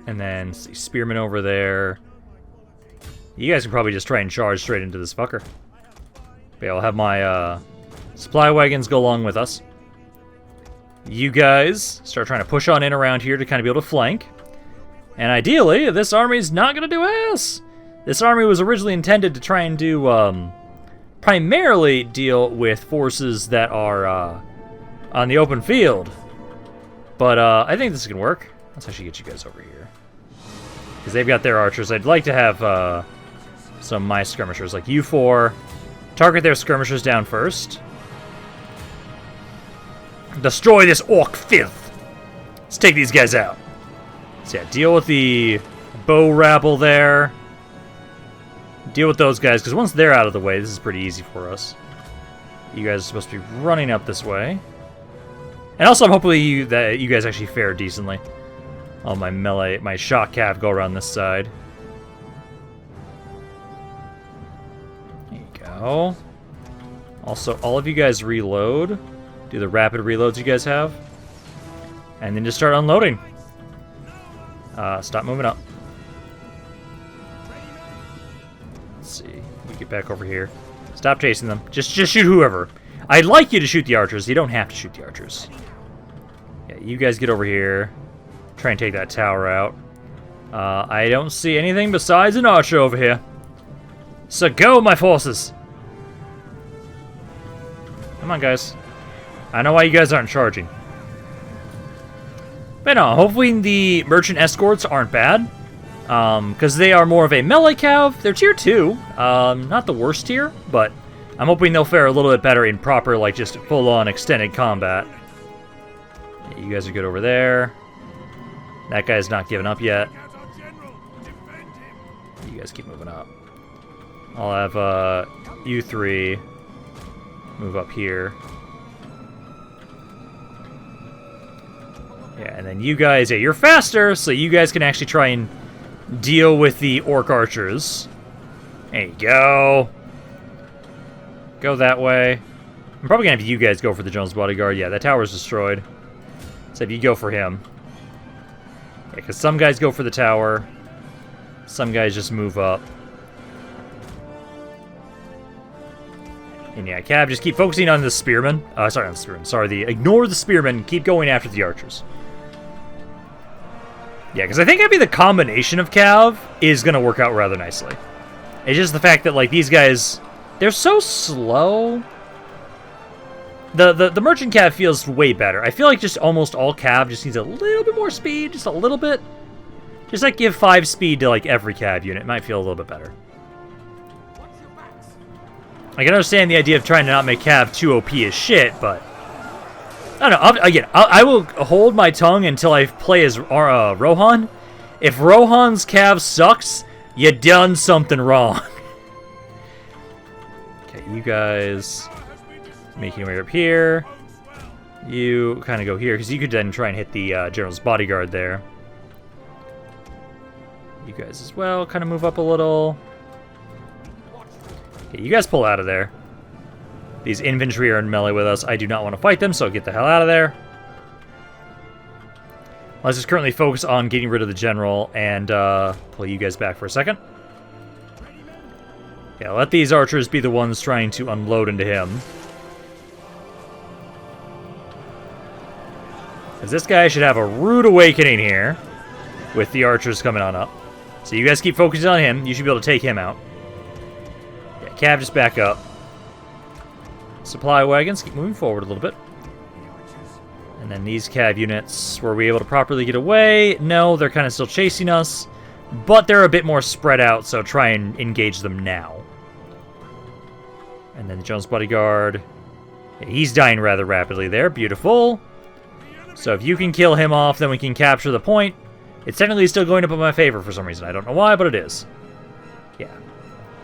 And then, see, spearmen over there. You guys can probably just try and charge straight into this fucker. But yeah, I'll have my supply wagons go along with us. You guys start trying to push on in around here to kind of be able to flank. And ideally, this army's not going to do ass. This army was originally intended to try and do, primarily deal with forces that are on the open field. But I think this can work. Let's actually get you guys over here. Because they've got their archers. I'd like to have some of my skirmishers, like you 4. Target their skirmishers down first. Destroy this orc filth. Let's take these guys out. So yeah, deal with the bow rabble there. Deal with those guys, because once they're out of the way, this is pretty easy for us. You guys are supposed to be running up this way. And also, I'm hoping that you guys actually fare decently. Oh, my melee, my shock cav go around this side. There you go. Also, all of you guys reload. Do the rapid reloads you guys have. And then just start unloading. Stop moving up. Let's see. You get back over here. Stop chasing them. Just shoot whoever. I'd like you to shoot the archers. You don't have to shoot the archers. Yeah, you guys get over here. Try and take that tower out. I don't see anything besides an archer over here. So go, my forces! Come on, guys. I know why you guys aren't charging. But no, hopefully the merchant escorts aren't bad. Because they are more of a melee cav. They're tier 2. Not the worst tier, but I'm hoping they'll fare a little bit better in proper, like, just full-on extended combat. Yeah, you guys are good over there. That guy's not giving up yet. You guys keep moving up. I'll have you 3 move up here. Yeah, and then you guys, yeah, you're faster, so you guys can actually try and deal with the orc archers. There you go. Go that way. I'm probably going to have you guys go for the Jones bodyguard. Yeah, that tower's destroyed. So if you go for him. Yeah, because some guys go for the tower. Some guys just move up. And yeah, Cav, just keep focusing on the spearmen. Sorry, not the spearmen. Sorry, ignore the spearmen. Keep going after the archers. Yeah, because I think maybe the combination of Cav is going to work out rather nicely. It's just the fact that, like, these guys, they're so slow. The merchant Cav feels way better. I feel like just almost all Cav just needs a little bit more speed, just a little bit. Just, like, give 5 speed to, like, every Cav unit. It might feel a little bit better. I can understand the idea of trying to not make Cav too OP as shit, but I don't know. I will hold my tongue until I play as Rohan. If Rohan's Cav sucks, you done something wrong. Okay, you guys making your way up here. You kind of go here, because you could then try and hit the General's bodyguard there. You guys as well, kind of move up a little. Okay, you guys pull out of there. These infantry are in melee with us. I do not want to fight them, so get the hell out of there. Let's just currently focus on getting rid of the general and pull you guys back for a second. Yeah, let these archers be the ones trying to unload into him. Because this guy should have a rude awakening here with the archers coming on up. So you guys keep focusing on him. You should be able to take him out. Cav, just back up. Supply wagons, keep moving forward a little bit. And then these Cav units, were we able to properly get away? No, they're kind of still chasing us. But they're a bit more spread out, so try and engage them now. And then the Jones bodyguard. Yeah, he's dying rather rapidly there. Beautiful. So if you can kill him off, then we can capture the point. It's technically still going up in my favor for some reason. I don't know why, but it is. Yeah.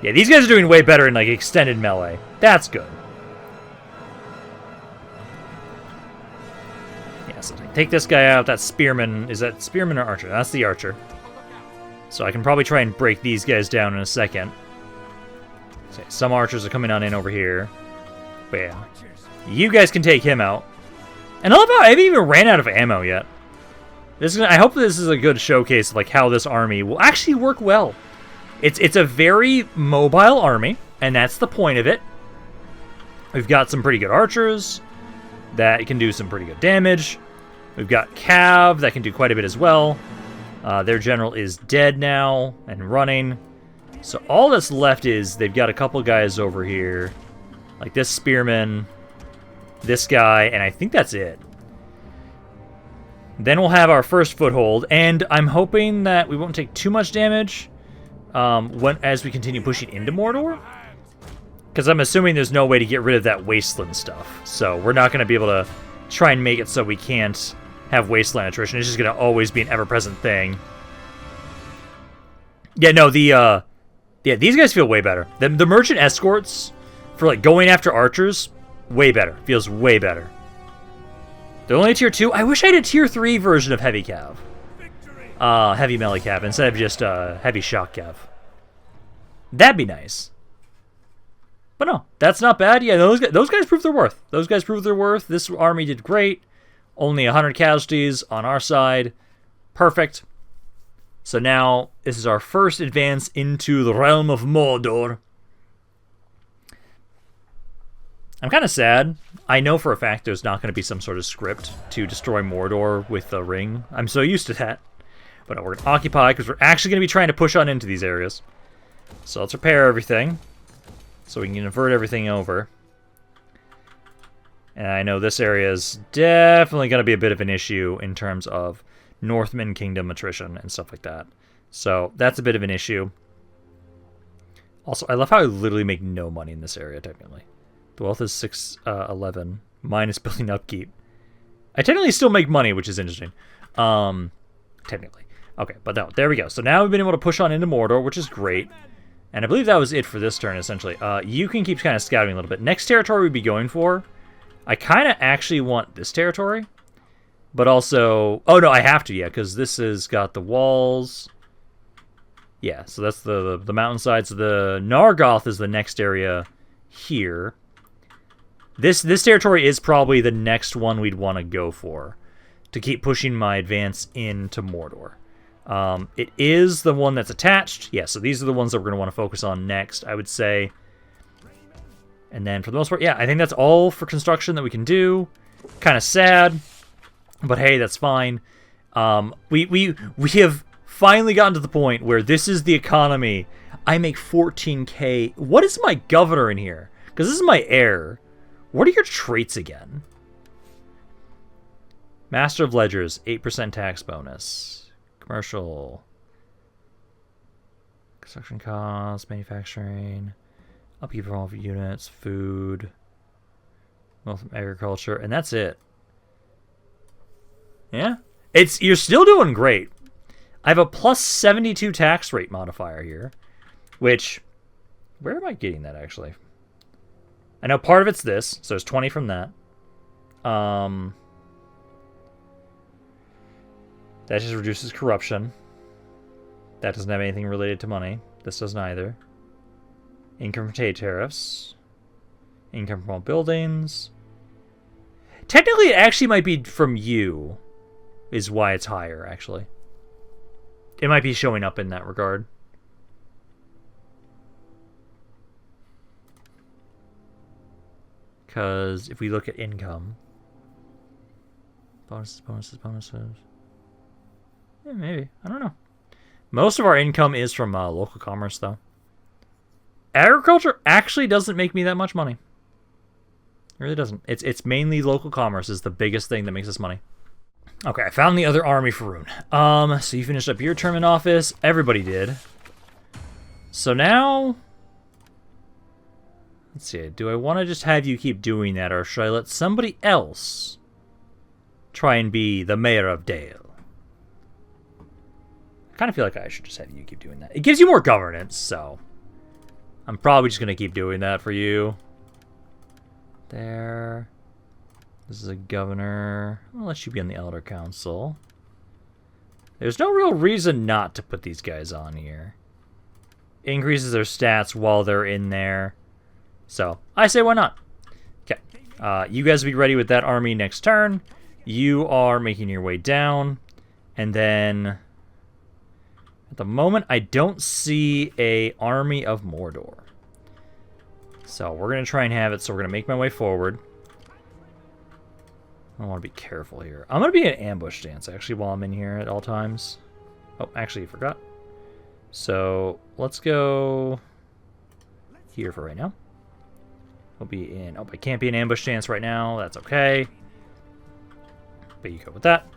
Yeah, these guys are doing way better in, like, extended melee. That's good. Yeah, so take this guy out. That spearman. Is that spearman or archer? That's the archer. So I can probably try and break these guys down in a second. So some archers are coming on in over here. Bam. You guys can take him out. And I love how I haven't even ran out of ammo yet. I hope this is a good showcase of, like, how this army will actually work well. It's a very mobile army, and that's the point of it. We've got some pretty good archers that can do some pretty good damage. We've got Cav that can do quite a bit as well. Their general is dead now and running. So all that's left is they've got a couple guys over here, like this spearman, this guy, and I think that's it. Then we'll have our first foothold, and I'm hoping that we won't take too much damage as we continue pushing into Mordor. Because I'm assuming there's no way to get rid of that wasteland stuff. So we're not going to be able to try and make it so we can't have wasteland attrition. It's just going to always be an ever-present thing. Yeah, no, yeah, these guys feel way better. The merchant escorts for, like, going after archers, way better. Feels way better. They're only tier 2. I wish I had a tier 3 version of heavy cav. Heavy melee cav instead of just heavy shock cav. That'd be nice. But no, that's not bad. Yeah, those guys proved their worth. Those guys proved their worth. This army did great. Only 100 casualties on our side. Perfect. So now, this is our first advance into the realm of Mordor. I'm kind of sad. I know for a fact there's not going to be some sort of script to destroy Mordor with the ring. I'm so used to that. But we're going to occupy because we're actually going to be trying to push on into these areas. So let's repair everything so we can invert everything over. And I know this area is definitely going to be a bit of an issue in terms of Northman Kingdom attrition and stuff like that. So that's a bit of an issue. Also, I love how I literally make no money in this area, technically. The wealth is 611 minus building upkeep. I technically still make money, which is interesting. Technically. Okay, but no, there we go. So now we've been able to push on into Mordor, which is great. And I believe that was it for this turn, essentially. You can keep kind of scouting a little bit. Next territory we'd be going for, I kind of actually want this territory. But also... Oh, no, I have to, yeah, because this has got the walls. Yeah, so that's the mountainsides. The Nargoth is the next area here. This territory is probably the next one we'd want to go for to keep pushing my advance into Mordor. It is the one that's attached. Yeah, so these are the ones that we're going to want to focus on next, I would say. And then for the most part, yeah, I think that's all for construction that we can do. Kind of sad, but hey, that's fine. We have finally gotten to the point where this is the economy. I make 14k. What is my governor in here? Because this is my heir. What are your traits again? Master of Ledgers, 8% tax bonus. Commercial. Construction costs, manufacturing. Upkeep of all units, food. Wealth from agriculture, and that's it. Yeah? You're still doing great. I have a plus 72 tax rate modifier here. Which, where am I getting that actually? I know part of it's this, so there's 20 from that. That just reduces corruption. That doesn't have anything related to money. This doesn't either. Income from trade tariffs. Income from all buildings. Technically, it actually might be from you, is why it's higher, actually. It might be showing up in that regard. Because if we look at income... Bonuses, bonuses, bonuses... Yeah, maybe. I don't know. Most of our income is from local commerce, though. Agriculture actually doesn't make me that much money. It really doesn't. It's mainly local commerce is the biggest thing that makes us money. Okay, I found the other army for Rune. So you finished up your term in office. Everybody did. So now... Let's see. Do I want to just have you keep doing that, or should I let somebody else try and be the mayor of Dale? I kind of feel like I should just have you keep doing that. It gives you more governance, so... I'm probably just going to keep doing that for you. There. This is a governor. I'll let you be on the Elder Council. There's no real reason not to put these guys on here. Increases their stats while they're in there. So, I say why not? Okay. You guys will be ready with that army next turn. You are making your way down. And then... At the moment, I don't see a army of Mordor. So we're going to try and have it, so we're going to make my way forward. I want to be careful here. I'm going to be in ambush stance, actually, while I'm in here at all times. Oh, actually, I forgot. So let's go here for right now. We'll be in... Oh, I can't be in ambush stance right now. That's okay. But you go with that.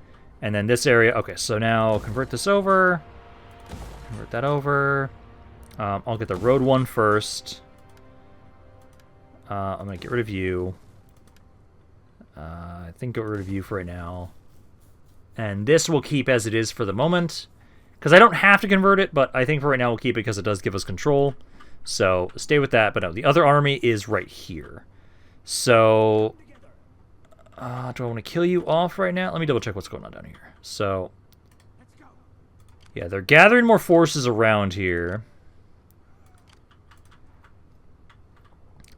And then this area... Okay, so now convert this over... Convert that over. I'll get the road one first. I'm going to get rid of you. I think get rid of you for right now. And this will keep as it is for the moment. Because I don't have to convert it, but I think for right now we'll keep it because it does give us control. So stay with that. But no, the other army is right here. So do I want to kill you off right now? Let me double check what's going on down here. So... Yeah, they're gathering more forces around here.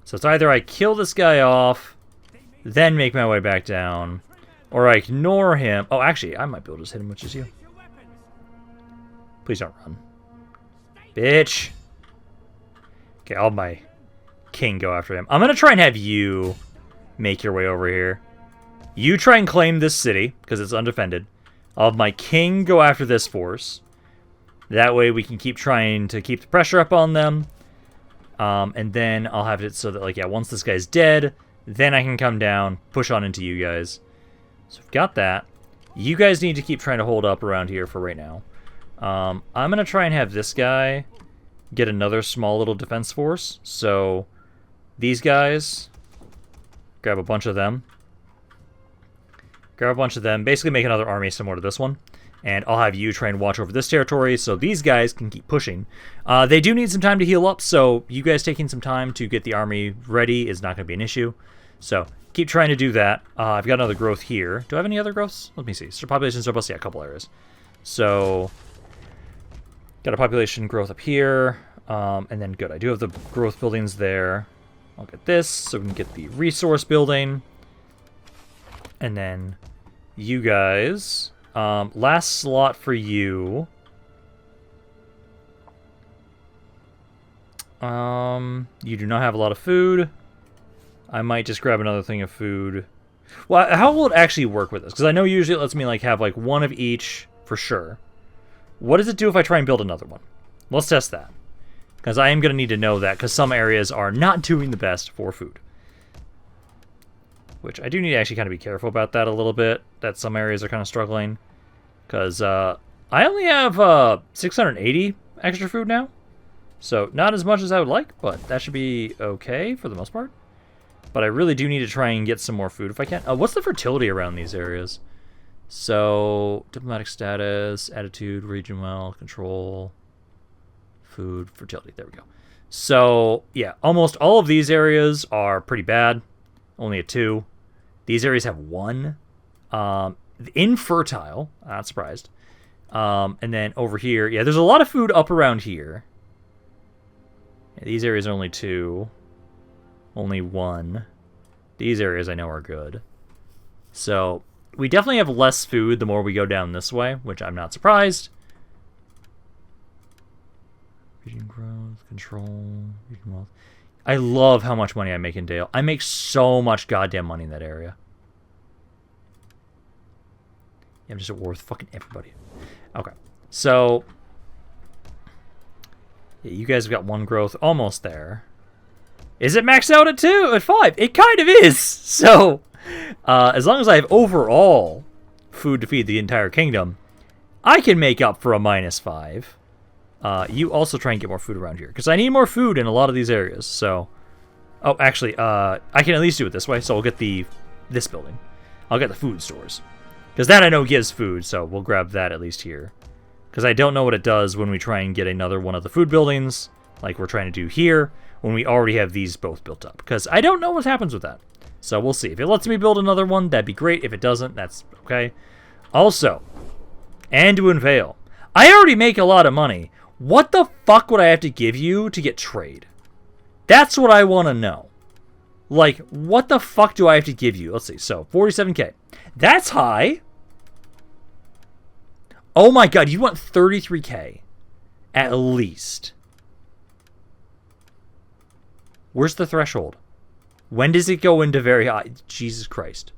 So it's either I kill this guy off, then make my way back down, or I ignore him. Oh, actually, I might be able to just hit him, which is you. Please don't run. Bitch. Okay, I'll have my king go after him. I'm going to try and have you make your way over here. You try and claim this city, because it's undefended. I'll have my king go after this force. That way we can keep trying to keep the pressure up on them. And then I'll have it so that, like, yeah, once this guy's dead, then I can come down, push on into you guys. So we've got that. You guys need to keep trying to hold up around here for right now. I'm going to try and have this guy get another small little defense force. So these guys, grab a bunch of them. Grab a bunch of them. Basically make another army similar to this one. And I'll have you try and watch over this territory so these guys can keep pushing. They do need some time to heal up, so you guys taking some time to get the army ready is not going to be an issue. So keep trying to do that. I've got another growth here. Do I have any other growths? Let me see. So population surplus, yeah, a couple areas. So got a population growth up here. And then good. I do have the growth buildings there. I'll get this so we can get the resource building. And then you guys... last slot for you. You do not have a lot of food. I might just grab another thing of food. Well, how will it actually work with this? Because I know usually it lets me like have like one of each for sure. What does it do if I try and build another one? Let's test that. Because I am going to need to know that, because some areas are not doing the best for food. Which I do need to actually kind of be careful about that a little bit, that some areas are kind of struggling. Because I only have 680 extra food now. So not as much as I would like, but that should be okay for the most part. But I really do need to try and get some more food if I can. What's the fertility around these areas? So, diplomatic status, attitude, region well, control, food, fertility. There we go. So, yeah, almost all of these areas are pretty bad. Only a 2. These areas have 1. Infertile. Not surprised. And then over here, yeah, there's a lot of food up around here. Yeah, these areas are only 2. Only 1. These areas I know are good. So, we definitely have less food the more we go down this way, which I'm not surprised. Region growth, control, region wealth. I love how much money I make in Dale. I make so much goddamn money in that area. Yeah, I'm just at war with fucking everybody. Okay, so yeah, you guys have got 1 growth, almost there. Is it maxed out at 2? At 5? It kind of is. So, as long as I have overall food to feed the entire kingdom, I can make up for a -5. You also try and get more food around here, because I need more food in a lot of these areas. So, oh, actually, I can at least do it this way. So I'll get this building. I'll get the food stores, because that I know gives food. So we'll grab that at least here, because I don't know what it does when we try and get another one of the food buildings, like we're trying to do here, when we already have these both built up, because I don't know what happens with that. So we'll see. If it lets me build another one, that'd be great. If it doesn't, that's okay. Also, Anduin Vale. I already make a lot of money. What the fuck would I have to give you to get trade? That's what I want to know. Like, what the fuck do I have to give you? Let's see. So, 47k. That's high. Oh my god, you want 33k. At least. Where's the threshold? When does it go into very high? Jesus Christ.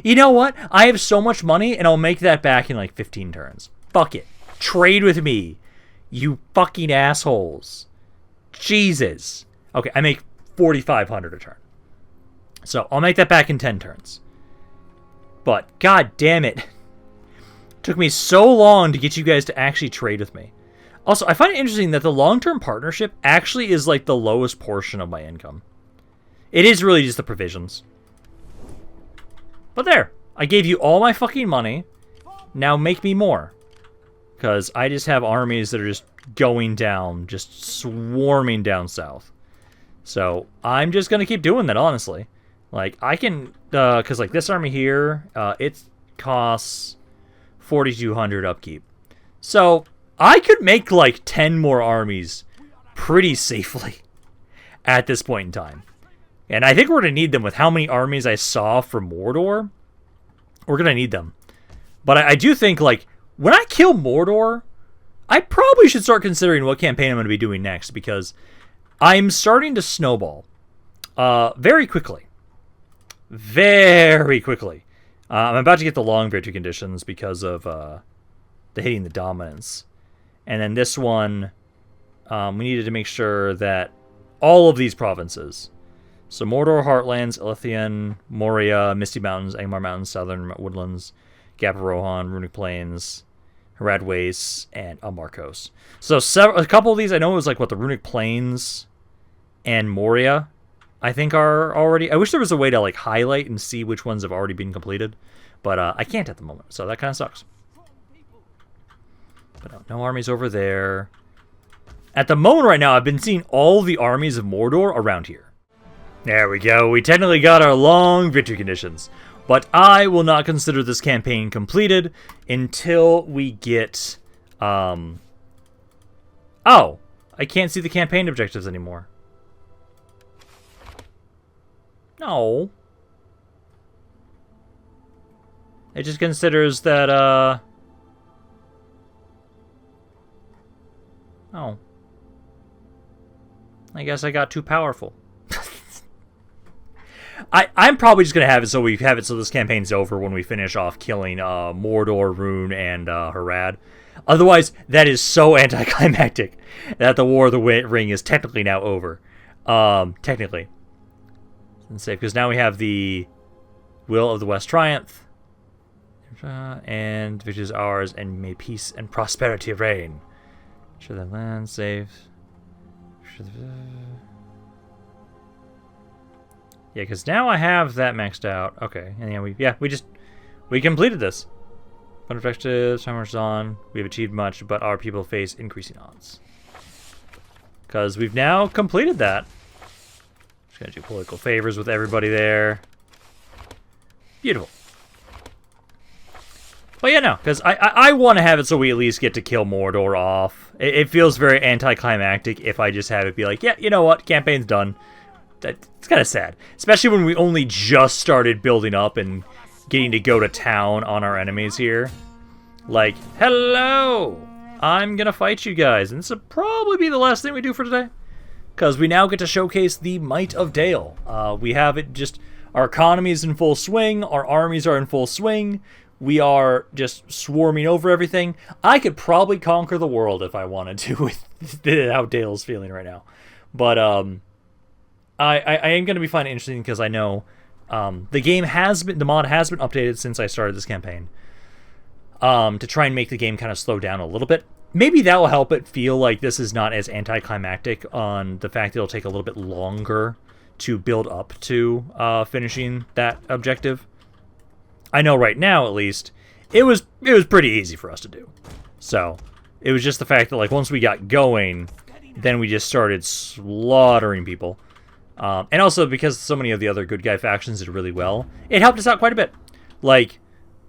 You know what? I have so much money, and I'll make that back in like 15 turns. Fuck it. Trade with me, you fucking assholes. Jesus. Okay, I make 4,500 a turn. So I'll make that back in 10 turns. But god damn it. Took me so long to get you guys to actually trade with me. Also, I find it interesting that the long-term partnership actually is like the lowest portion of my income. It is really just the provisions. But there. I gave you all my fucking money. Now make me more. Because I just have armies that are just going down. Just swarming down south. So, I'm just going to keep doing that, honestly. Like, I can... Because, like, this army here, it costs 4,200 upkeep. So, I could make, like, 10 more armies pretty safely at this point in time. And I think we're going to need them with how many armies I saw from Mordor. We're going to need them. But I do think, like, when I kill Mordor, I probably should start considering what campaign I'm going to be doing next, because I'm starting to snowball very quickly. Very quickly. I'm about to get the long victory conditions because of the hitting the dominance. And then this one, we needed to make sure that all of these provinces... So Mordor, Heartlands, Ilithian, Moria, Misty Mountains, Angmar Mountains, Southern Woodlands, Gap of Rohan, Runic Plains, Harad Wastes, and Amarkos. So a couple of these, I know it was like, what, the Runic Plains and Moria, I think are already... I wish there was a way to like highlight and see which ones have already been completed. But I can't at the moment, so that kind of sucks. But no armies over there. At the moment right now, I've been seeing all the armies of Mordor around here. There we go. We technically got our long victory conditions. But I will not consider this campaign completed until we get... Oh, I can't see the campaign objectives anymore. No. It just considers that, Oh. I guess I got too powerful. I'm probably just gonna have it so we have it so this campaign's over when we finish off killing Mordor, Rune, and Harad. Otherwise, that is so anticlimactic that the War of the Ring is technically now over. Technically. Because now we have the Will of the West triumph. And which is ours, and may peace and prosperity reign. Should the land safe. Yeah, because now I have that maxed out. Okay, and yeah, we completed this. Uneffective, timer's on. We have achieved much, but our people face increasing odds. Because we've now completed that. Just gonna do political favors with everybody there. Beautiful. But yeah, no, because I want to have it so we at least get to kill Mordor off. It feels very anticlimactic if I just have it be like, yeah, you know what, campaign's done. It's kind of sad. Especially when we only just started building up and getting to go to town on our enemies here. Like, hello! I'm gonna fight you guys. And this will probably be the last thing we do for today. Because we now get to showcase the might of Dale. We have it just... Our economy is in full swing. Our armies are in full swing. We are just swarming over everything. I could probably conquer the world if I wanted to with how Dale's feeling right now. But I am going to be finding it interesting because I know the mod has been updated since I started this campaign to try and make the game kind of slow down a little bit. Maybe that will help it feel like this is not as anticlimactic on the fact that it'll take a little bit longer to build up to finishing that objective. I know right now, at least, it was pretty easy for us to do. So, it was just the fact that, like, once we got going, then we just started slaughtering people. And also, because so many of the other good guy factions did really well, it helped us out quite a bit. Like,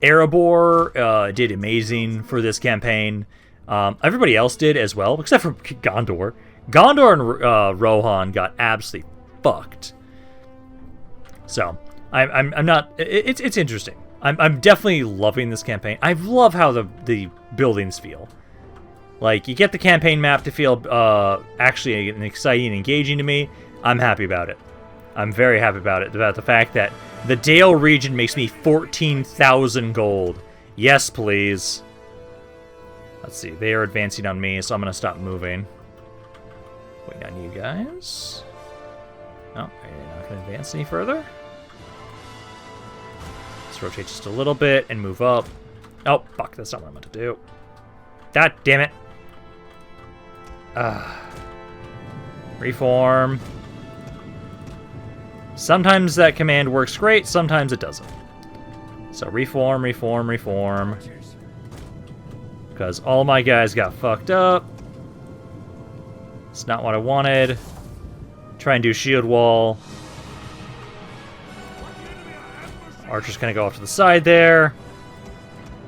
Erebor did amazing for this campaign. Everybody else did as well, except for Gondor. Gondor and Rohan got absolutely fucked. So, I'm not... It's interesting. I'm definitely loving this campaign. I love how the buildings feel. Like, you get the campaign map to feel actually exciting and engaging to me. I'm happy about it. I'm very happy about it. About the fact that the Dale region makes me 14,000 gold. Yes, please. Let's see. They are advancing on me, so I'm going to stop moving. Waiting on you guys. Oh, you're not going to advance any further? Rotate just a little bit and move up. Oh, fuck, that's not what I meant to do. God damn it. Reform. Sometimes that command works great, sometimes it doesn't. So reform, reform, reform. Because all my guys got fucked up. It's not what I wanted. Try and do shield wall. Archer's gonna go off to the side there.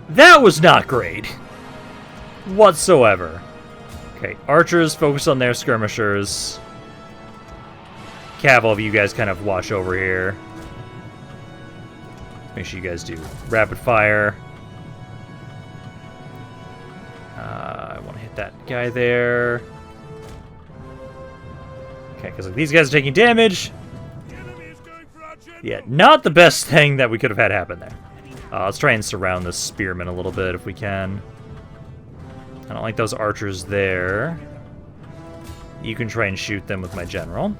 That was not great. Whatsoever. Okay, archers focus on their skirmishers. Cav, all of you guys kind of watch over here. Make sure you guys do rapid fire. I want to hit that guy there. Okay, because these guys are taking damage. Yeah, not the best thing that we could have had happen there. Let's try and surround this spearman a little bit if we can. I don't like those archers there. You can try and shoot them with my general.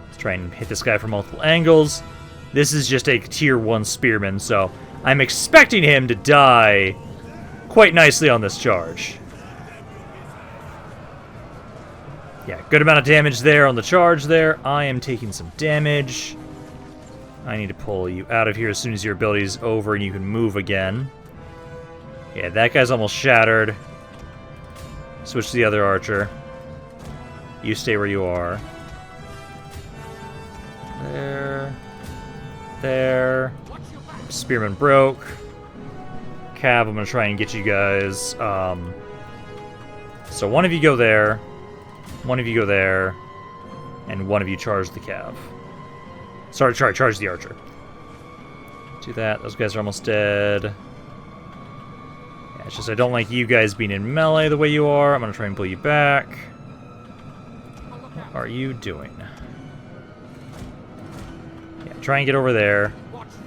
Let's try and hit this guy from multiple angles. This is just a tier 1 spearman, so I'm expecting him to die quite nicely on this charge. Yeah, good amount of damage there on the charge there. I am taking some damage. I need to pull you out of here as soon as your ability is over and you can move again. Yeah, that guy's almost shattered. Switch to the other archer. You stay where you are. There. There. Spearman broke. Cav, I'm going to try and get you guys. So one of you go there. One of you go there. And one of you charge the Cav. Sorry, charge the archer. Do that. Those guys are almost dead. Yeah, it's just I don't like you guys being in melee the way you are. I'm going to try and pull you back. What are you doing? try and get over there. Watchful.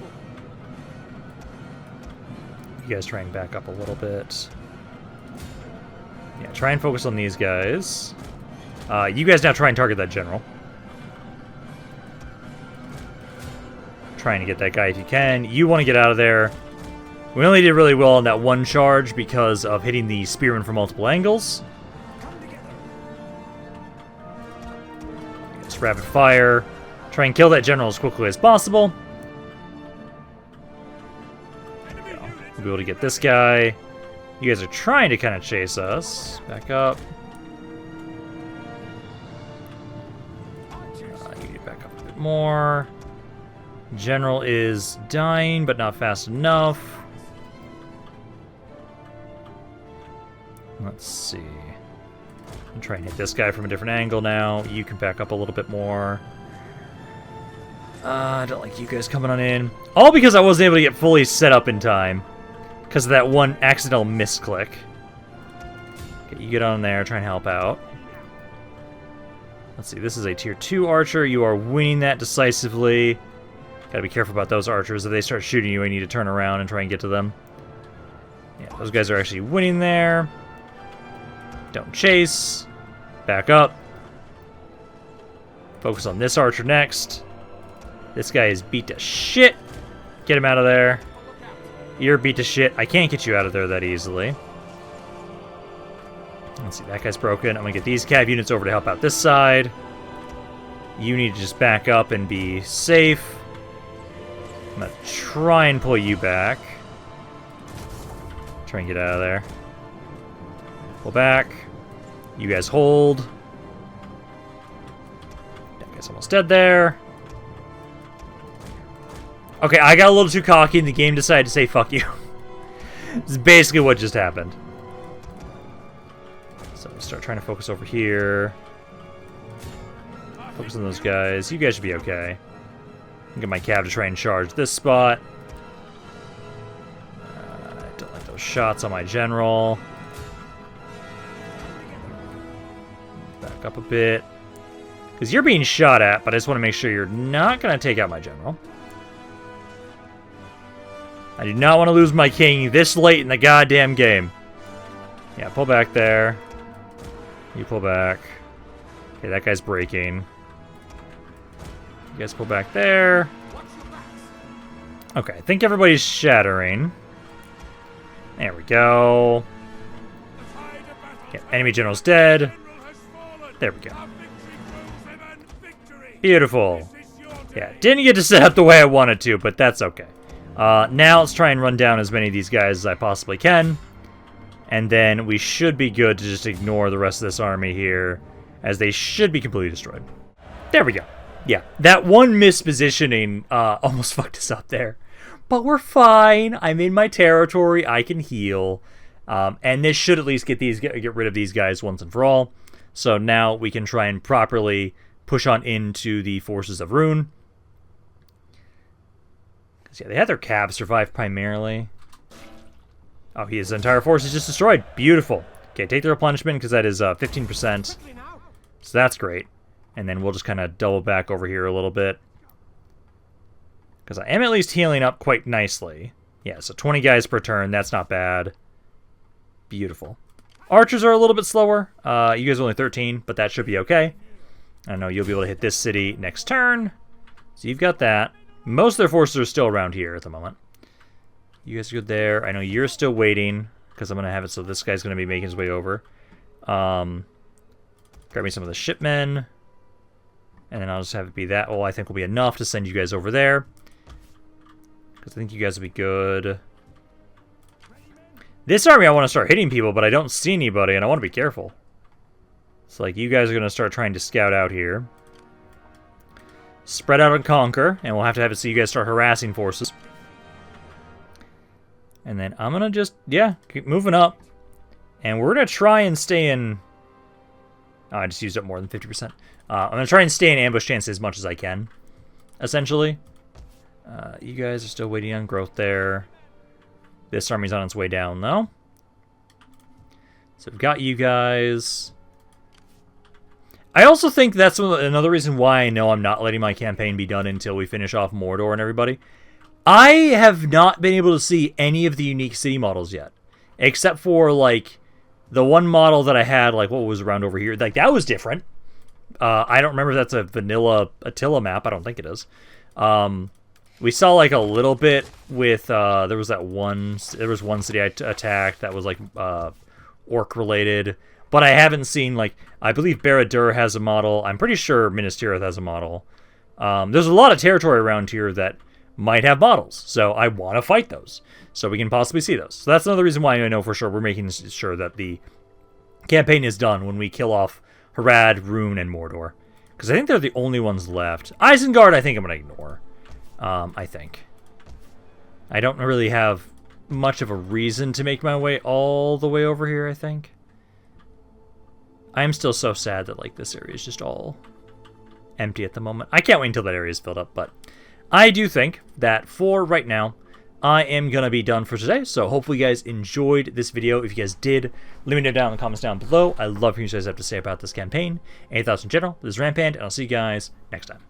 You guys try and back up a little bit. Yeah, try and focus on these guys. You guys now try and target that general. Trying to get that guy if you can. You want to get out of there. We only did really well on that one charge because of hitting the spearman from multiple angles. Just rapid fire. Try and kill that general as quickly as possible. We'll be able to get this guy. You guys are trying to kind of chase us. Back up. You get back up a bit more. General is dying, but not fast enough. Let's see. I'm trying to hit this guy from a different angle now. You can back up a little bit more. I don't like you guys coming on in. All because I wasn't able to get fully set up in time. Because of that one accidental misclick. Okay, you get on there, try and help out. Let's see, this is a tier 2 archer. You are winning that decisively. Gotta be careful about those archers. If they start shooting you, I need to turn around and try and get to them. Yeah, those guys are actually winning there. Don't chase. Back up. Focus on this archer next. This guy is beat to shit. Get him out of there. You're beat to shit. I can't get you out of there that easily. Let's see, that guy's broken. I'm gonna get these cav units over to help out this side. You need to just back up and be safe. I'm gonna try and pull you back. Try and get out of there. Pull back. You guys hold. That guy's almost dead there. Okay, I got a little too cocky and the game decided to say fuck you. This is basically what just happened. So we start trying to focus over here. Focus on those guys. You guys should be okay. Get my cav to try and charge this spot. I don't like those shots on my general. Back up a bit. Because you're being shot at, but I just want to make sure you're not going to take out my general. I do not want to lose my king this late in the goddamn game. Yeah, pull back there. You pull back. Okay, that guy's breaking. You guys pull back there. Okay, I think everybody's shattering. There we go. Okay, enemy general's dead. There we go. Beautiful. Yeah, didn't get to set up the way I wanted to, but that's okay. Now let's try and run down as many of these guys as I possibly can. And then we should be good to just ignore the rest of this army here, as they should be completely destroyed. There we go. Yeah, that one mispositioning almost fucked us up there. But we're fine. I'm in my territory. I can heal. And this should at least get rid of these guys once and for all. So now we can try and properly push on into the forces of Rune. Because, yeah, they had their cav survive primarily. Oh, his entire force is just destroyed. Beautiful. Okay, take the replenishment because that is 15%. So that's great. And then we'll just kind of double back over here a little bit. Because I am at least healing up quite nicely. Yeah, so 20 guys per turn. That's not bad. Beautiful. Archers are a little bit slower. You guys are only 13, but that should be okay. I know you'll be able to hit this city next turn. So you've got that. Most of their forces are still around here at the moment. You guys are good there. I know you're still waiting, because I'm going to have it so this guy's going to be making his way over. Grab me some of the shipmen. And then I'll just have it be that. Well, I think will be enough to send you guys over there. Because I think you guys will be good. This army I want to start hitting people, but I don't see anybody, and I want to be careful. It's like you guys are going to start trying to scout out here. Spread out and conquer, and we'll have it so you guys start harassing forces. And then I'm going to just, yeah, keep moving up. And we're going to try and stay in... Oh, I just used up more than 50%. I'm going to try and stay in ambush stance as much as I can, essentially. You guys are still waiting on growth there. This army's on its way down, though. So we've got you guys. I also think that's another reason why I know I'm not letting my campaign be done until we finish off Mordor and everybody. I have not been able to see any of the unique city models yet. Except for, like, the one model that I had, like, what was around over here. Like, that was different. I don't remember if that's a vanilla Attila map. I don't think it is. We saw, like, a little bit with, there was one city I attacked that was, like, orc-related. But I haven't seen, like, I believe Barad has a model. I'm pretty sure Minas Tirith has a model. There's a lot of territory around here that might have models, so I want to fight those, so we can possibly see those. So that's another reason why I know for sure we're making sure that the campaign is done when we kill off Harad, Rune, and Mordor. Because I think they're the only ones left. Isengard, I think I'm going to ignore. I think. I don't really have much of a reason to make my way all the way over here, I think. I am still so sad that, like, this area is just all empty at the moment. I can't wait until that area is filled up, but I do think that for right now, I am going to be done for today. So hopefully you guys enjoyed this video. If you guys did, let me know down in the comments down below. I love hearing what you guys have to say about this campaign. Any thoughts in general? This is Rampaned, and I'll see you guys next time.